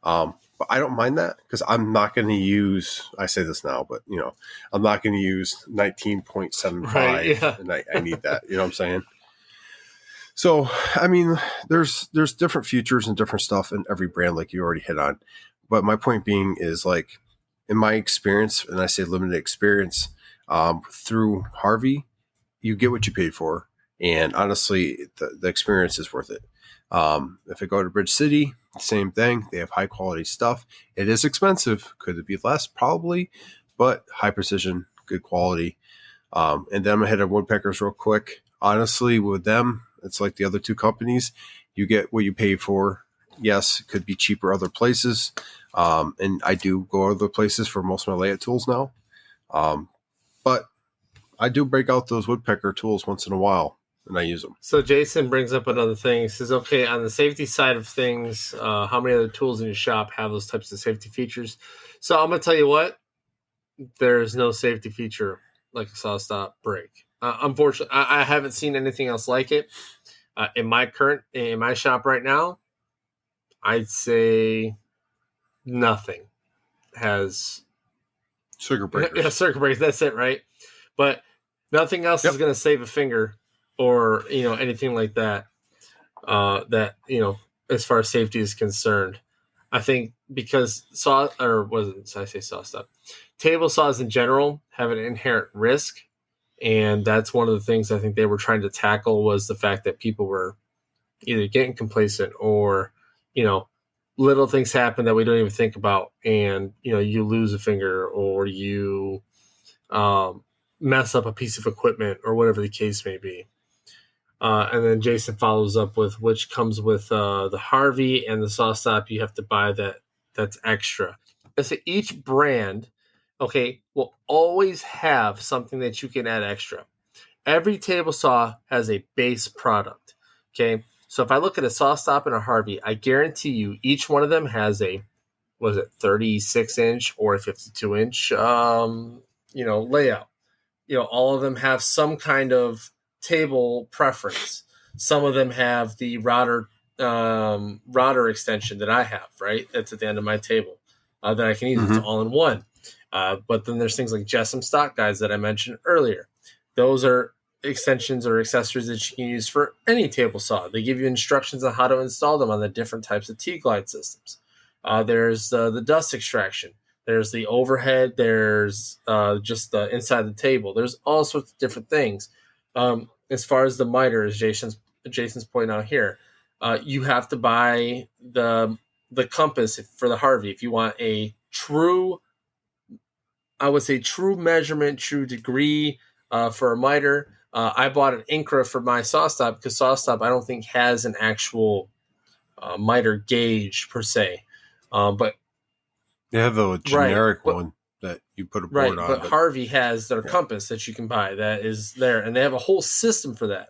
But I don't mind that because I'm not going to use, I say this now, but I'm not going to use 19.75 Right, yeah. and I need that. You know what I'm saying? So, I mean, there's different features and different stuff in every brand, like you already hit on. But my point being is, like, in my experience, and I say limited experience, through Harvey, you get what you paid for. And honestly, the experience is worth it. If I go to Bridge City, same thing. They have high quality stuff. It is expensive. Could it be less? Probably, but high precision, good quality. And then I'm going to hit on Woodpeckers real quick. Honestly, with them, it's like the other two companies. You get what you pay for. Yes, it could be cheaper other places. And I do go other places for most of my layout tools now. But I do break out those Woodpecker tools once in a while, and I use them. So Jason brings up another thing. He says, okay, on the safety side of things, how many other tools in your shop have those types of safety features? So I'm going to tell you what, there's no safety feature like a saw stop brake. Unfortunately, I haven't seen anything else like it. In my shop right now, I'd say nothing has Circuit breakers. Yeah, circuit breakers. That's it, right? But nothing else is going to save a finger or anything like that. As far as safety is concerned, I think because table saws in general have an inherent risk, and that's one of the things I think they were trying to tackle was the fact that people were either getting complacent or little things happen that we don't even think about, and you lose a finger or you mess up a piece of equipment or whatever the case may be. And then Jason follows up with which comes with the Harvey and the saw stop you have to buy that's extra. So each brand, will always have something that you can add extra. Every table saw has a base product. Okay. So if I look at a saw stop and a Harvey, I guarantee you each one of them has a 36-inch or a 52-inch layout. All of them have some kind of table preference. Some of them have the router extension that I have, right? That's at the end of my table that I can use. It's all in one. But then there's things like Jessam stock guides that I mentioned earlier. Those are extensions or accessories that you can use for any table saw. They give you instructions on how to install them on the different types of T-glide systems. There's the dust extraction. There's the overhead. There's just the inside the table. There's all sorts of different things. As far as the miter, as Jason's pointing out here, you have to buy the compass for the Harvey if you want a true, I would say true measurement, true degree for a miter. I bought an Incra for my saw stop because saw stop I don't think has an actual miter gauge per se, but they have a generic one that you put a board on. But Harvey has their compass that you can buy that is there, and they have a whole system for that.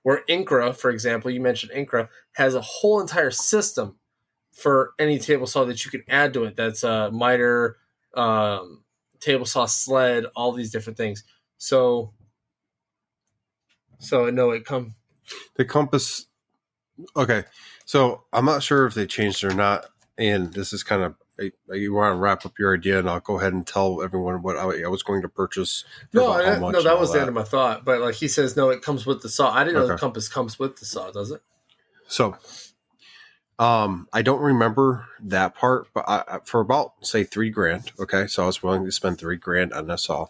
Where Incra, for example, you mentioned Incra, has a whole entire system for any table saw that you can add to it. That's a miter, table saw sled, all these different things. So no, the compass. Okay, so I'm not sure if they changed it or not, and this is kind of. You want to wrap up your idea, and I'll go ahead and tell everyone what I was going to purchase. No, that was the end of my thought. But like he says, no, it comes with the saw. I didn't know the compass comes with the saw, does it? So, I don't remember that part, but for about say $3,000. Okay, so I was willing to spend $3,000 on that saw.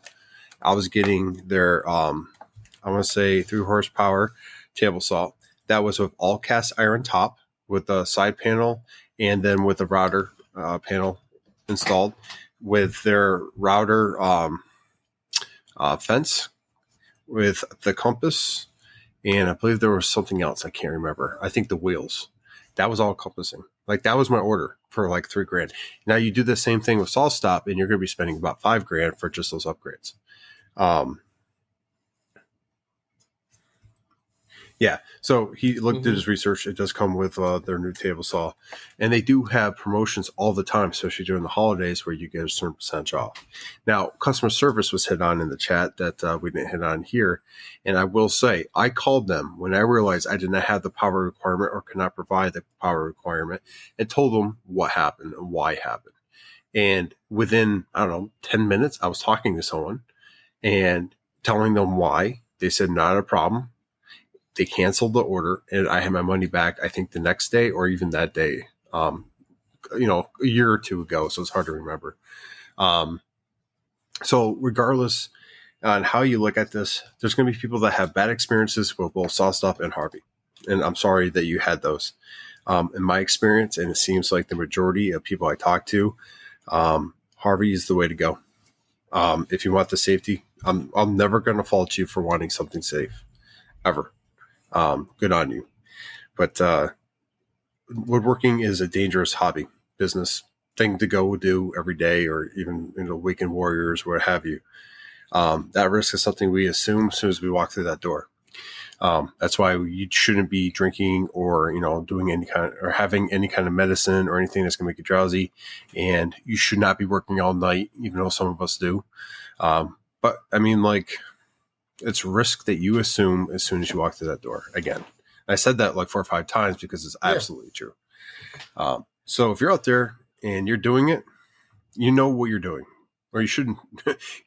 I was getting their I want to say 3 horsepower table saw that was with all cast iron top with a side panel and then with a router panel installed with their router fence with the compass, and I believe there was something else I can't remember. I think the wheels. That was all encompassing. Like that was my order for like $3,000. Now you do the same thing with SawStop, and you're going to be spending about $5,000 for just those upgrades. Yeah, so he looked at his research. It does come with their new table saw, and they do have promotions all the time, especially during the holidays, where you get a certain percentage off. Now, customer service was hit on in the chat that we didn't hit on here, and I will say I called them when I realized I did not have the power requirement or could not provide the power requirement, and told them what happened and why it happened. And within 10 minutes, I was talking to someone and telling them why. They said not a problem. They canceled the order, and I had my money back, I think, the next day or even that day, a year or two ago. So it's hard to remember. So regardless on how you look at this, there's going to be people that have bad experiences with both SawStop and Harvey. And I'm sorry that you had those. In my experience, and it seems like the majority of people I talk to, Harvey is the way to go. If you want the safety, I'm never going to fault you for wanting something safe, ever. Good on you. But woodworking is a dangerous hobby, business thing to go do every day, or even weekend warriors, what have you. That risk is something we assume as soon as we walk through that door. That's why you shouldn't be drinking or doing any kind or having any kind of medicine or anything that's going to make you drowsy, and you should not be working all night, even though some of us do. But I mean, like, it's risk that you assume as soon as you walk through that door. Again, I said that like 4 or 5 times because it's absolutely true. So if you're out there and you're doing it, you know what you're doing, or you shouldn't.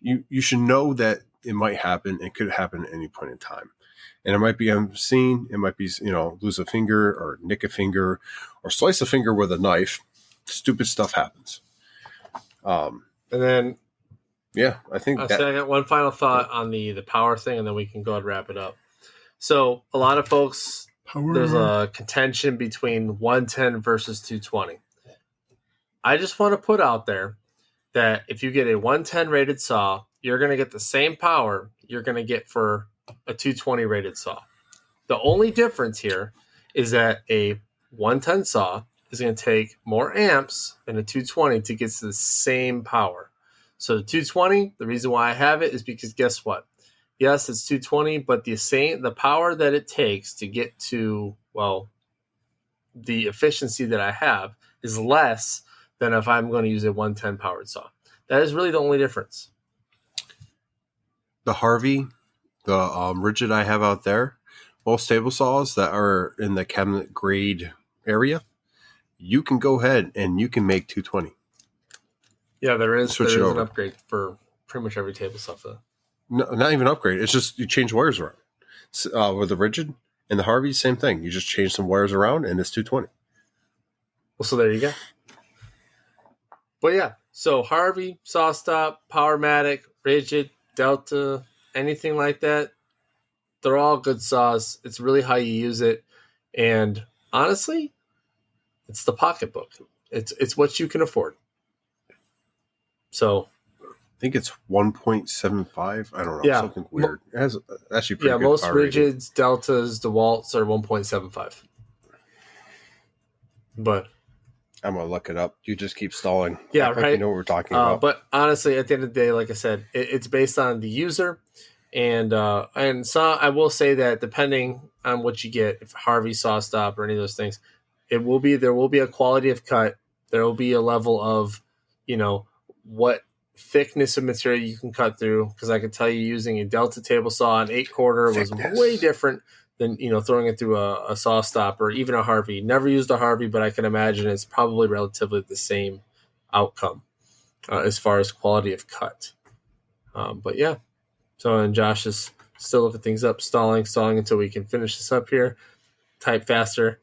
you should know that it might happen. It could happen at any point in time, and it might be unseen. It might be lose a finger or nick a finger or slice a finger with a knife. Stupid stuff happens. And then. Yeah, I think I got one final thought on the power thing, and then we can go and wrap it up. So a lot of folks, there's a contention between 110 versus 220. I just want to put out there that if you get a 110 rated saw, you're going to get the same power you're going to get for a 220 rated saw. The only difference here is that a 110 saw is going to take more amps than a 220 to get to the same power. So the 220, the reason why I have it is because guess what? Yes, it's 220, but the power that it takes to get to, the efficiency that I have is less than if I'm going to use a 110 powered saw. That is really the only difference. The Harvey, the rigid I have out there, most table saws that are in the cabinet grade area, you can go ahead and you can make 220. Yeah, there is an upgrade for pretty much every table saw. No, not even upgrade. It's just you change wires around. With the rigid and the Harvey, same thing. You just change some wires around, and it's 220. Well, so there you go. But yeah, so Harvey, SawStop, Powermatic, Rigid, Delta, anything like that, they're all good saws. It's really how you use it, and honestly, it's the pocketbook. It's what you can afford. So, I think it's 1.75. I don't know, something weird. It has actually pretty good most power rigids, rating. Deltas, DeWalt's are 1.75. But I'm gonna look it up. You just keep stalling. Yeah, right. You know what we're talking about. But honestly, at the end of the day, like I said, it's based on the user, and so I will say that depending on what you get, if Harvey, SawStop, or any of those things, there will be a quality of cut. There will be a level of, what thickness of material you can cut through, because I can tell you using a Delta table saw, an 8/4 was way different than throwing it through a SawStop or even a Harvey. Never used a Harvey, but I can imagine it's probably relatively the same outcome as far as quality of cut. But yeah, and Josh is still looking things up, stalling until we can finish this up here. Type faster.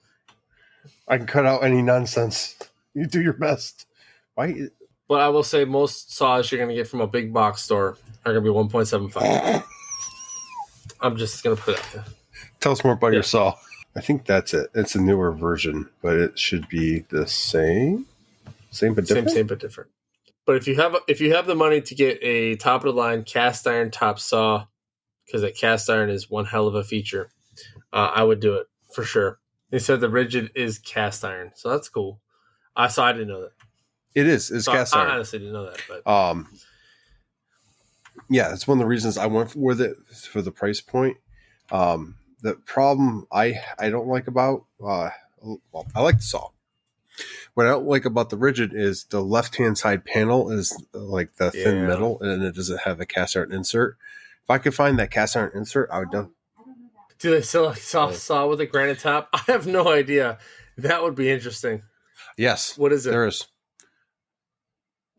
I can cut out any nonsense. You do your best. Why? But I will say most saws you're going to get from a big box store are going to be 1.75. I'm just going to put it out there. Tell us more about your saw. I think that's it. It's a newer version, but it should be the same. Same but different. Same but different. But if you have the money to get a top of the line cast iron top saw, because that cast iron is one hell of a feature, I would do it for sure. They said the rigid is cast iron, so that's cool. I didn't know that. It is. It's cast iron. I honestly didn't know that. But yeah, it's one of the reasons I went with it for the price point. The problem I don't like about I like the saw. What I don't like about the rigid is the left-hand side panel is like the thin metal, and it doesn't have a cast iron insert. If I could find that cast iron insert, I would do. Do they still saw with a granite top? I have no idea. That would be interesting. Yes. What is it? There is.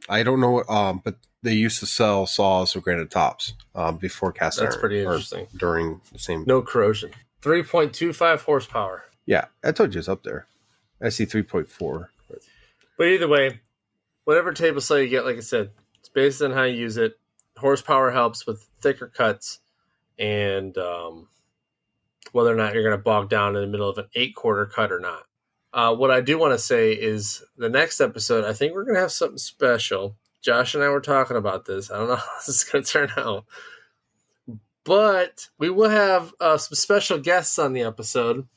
I don't know what, but they used to sell saws with granite tops before cast iron. That's pretty interesting. During the same. No corrosion. 3.25 horsepower. Yeah, I told you it's up there. I see 3.4. But either way, whatever table saw you get, like I said, it's based on how you use it. Horsepower helps with thicker cuts, and whether or not you're going to bog down in the middle of an 8-quarter cut or not. What I do want to say is the next episode, I think we're going to have something special. Josh and I were talking about this. I don't know how this is going to turn out. But we will have some special guests on the episode.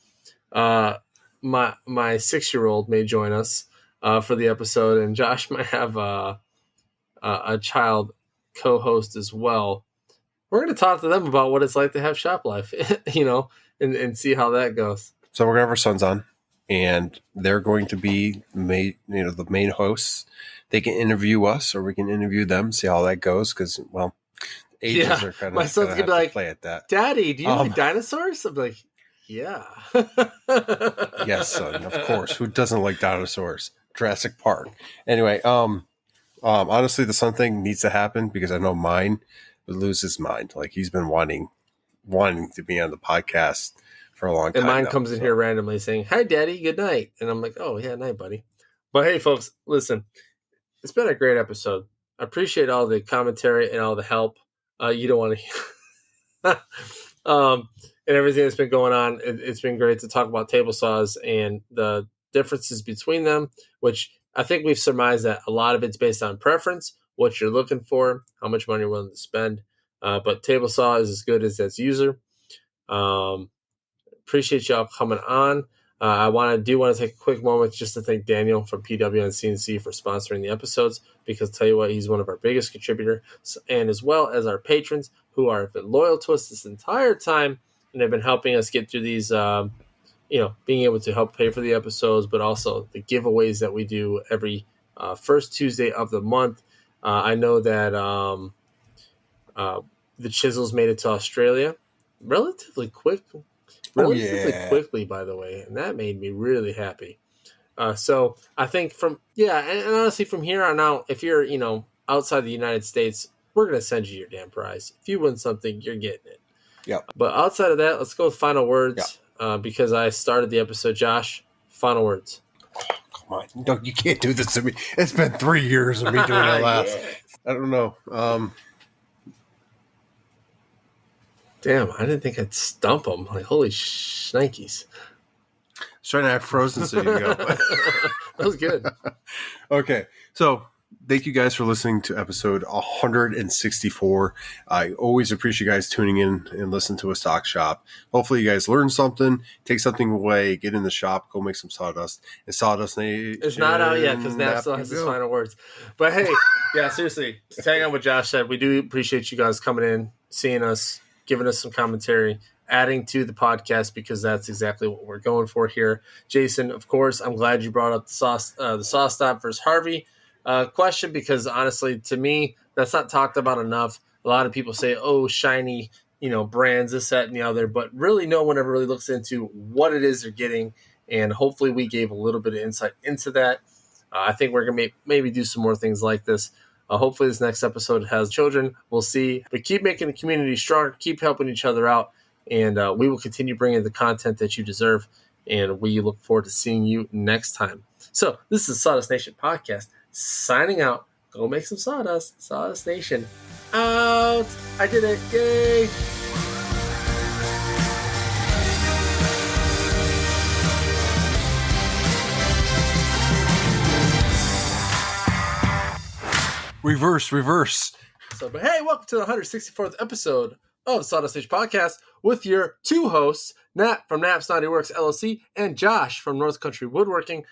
My 6-year-old may join us for the episode, and Josh might have a child co-host as well. We're going to talk to them about what it's like to have shop life, and see how that goes. So we're going to have our sons on, and they're going to be the main hosts. They can interview us, or we can interview them, see how that goes, because, well, ages are kind of my son's going to be like, play at that. Daddy, do you like dinosaurs? I'm like, yeah. Yes, son, of course. Who doesn't like dinosaurs? Jurassic Park. Anyway, honestly, the son thing needs to happen because I know mine would lose his mind. Like, he's been wanting to be on the podcast for a long time. And mine comes in here randomly saying, "Hi, Daddy, good night." And I'm like, "Oh, yeah, night, buddy." But hey, folks, listen, it's been a great episode. I appreciate all the commentary and all the help. You don't want to hear. And everything that's been going on. It's been great to talk about table saws and the differences between them, which I think we've surmised that a lot of it's based on preference, what you're looking for, how much money you're willing to spend. But table saw is as good as its user. Appreciate y'all coming on. I want to take a quick moment just to thank Daniel from PW and CNC for sponsoring the episodes, because I'll tell you what, he's one of our biggest contributors, and as well as our patrons who have been loyal to us this entire time and have been helping us get through these, being able to help pay for the episodes, but also the giveaways that we do every first Tuesday of the month. I know that the chisels made it to Australia relatively quickly, by the way, and that made me really happy. So I think and honestly, from here on out, if you're outside the United States, we're gonna send you your damn prize. If you win something, you're getting it. Yeah. But outside of that, let's go with final words. Yeah. Because I started the episode. Josh, final words. Come on, no, you can't do this to me. It's been 3 years of me doing that last. Yeah. I don't know. Damn, I didn't think I'd stump them. Like, holy shnikes. I was trying to have Frozen so you go. That was good. Okay, so thank you guys for listening to episode 164. I always appreciate you guys tuning in and listen to a stock shop. Hopefully you guys learn something, take something away, get in the shop, go make some sawdust. And Sawdust Nation. It's not out yet because Nap still has his final words. But hey, yeah, seriously, to tag on what Josh said, we do appreciate you guys coming in, seeing us, giving us some commentary, adding to the podcast, because that's exactly what we're going for here. Jason, of course, I'm glad you brought up the Saw Stop versus Harvey question, because honestly, to me, that's not talked about enough. A lot of people say, "Oh, shiny, brands, this, that, and the other," but really, no one ever really looks into what it is they're getting. And hopefully, we gave a little bit of insight into that. I think we're gonna maybe do some more things like this. Hopefully this next episode has children. We'll see. But keep making the community stronger. Keep helping each other out. And we will continue bringing the content that you deserve. And we look forward to seeing you next time. So this is Sawdust Nation Podcast. Signing out. Go make some sawdust. Sawdust Nation out. I did it. Yay. Reverse. But hey, welcome to the 164th episode of the Sawdust Nation Podcast with your two hosts, Nat from Nap's Naughty Works LLC and Josh from North Country Woodworking.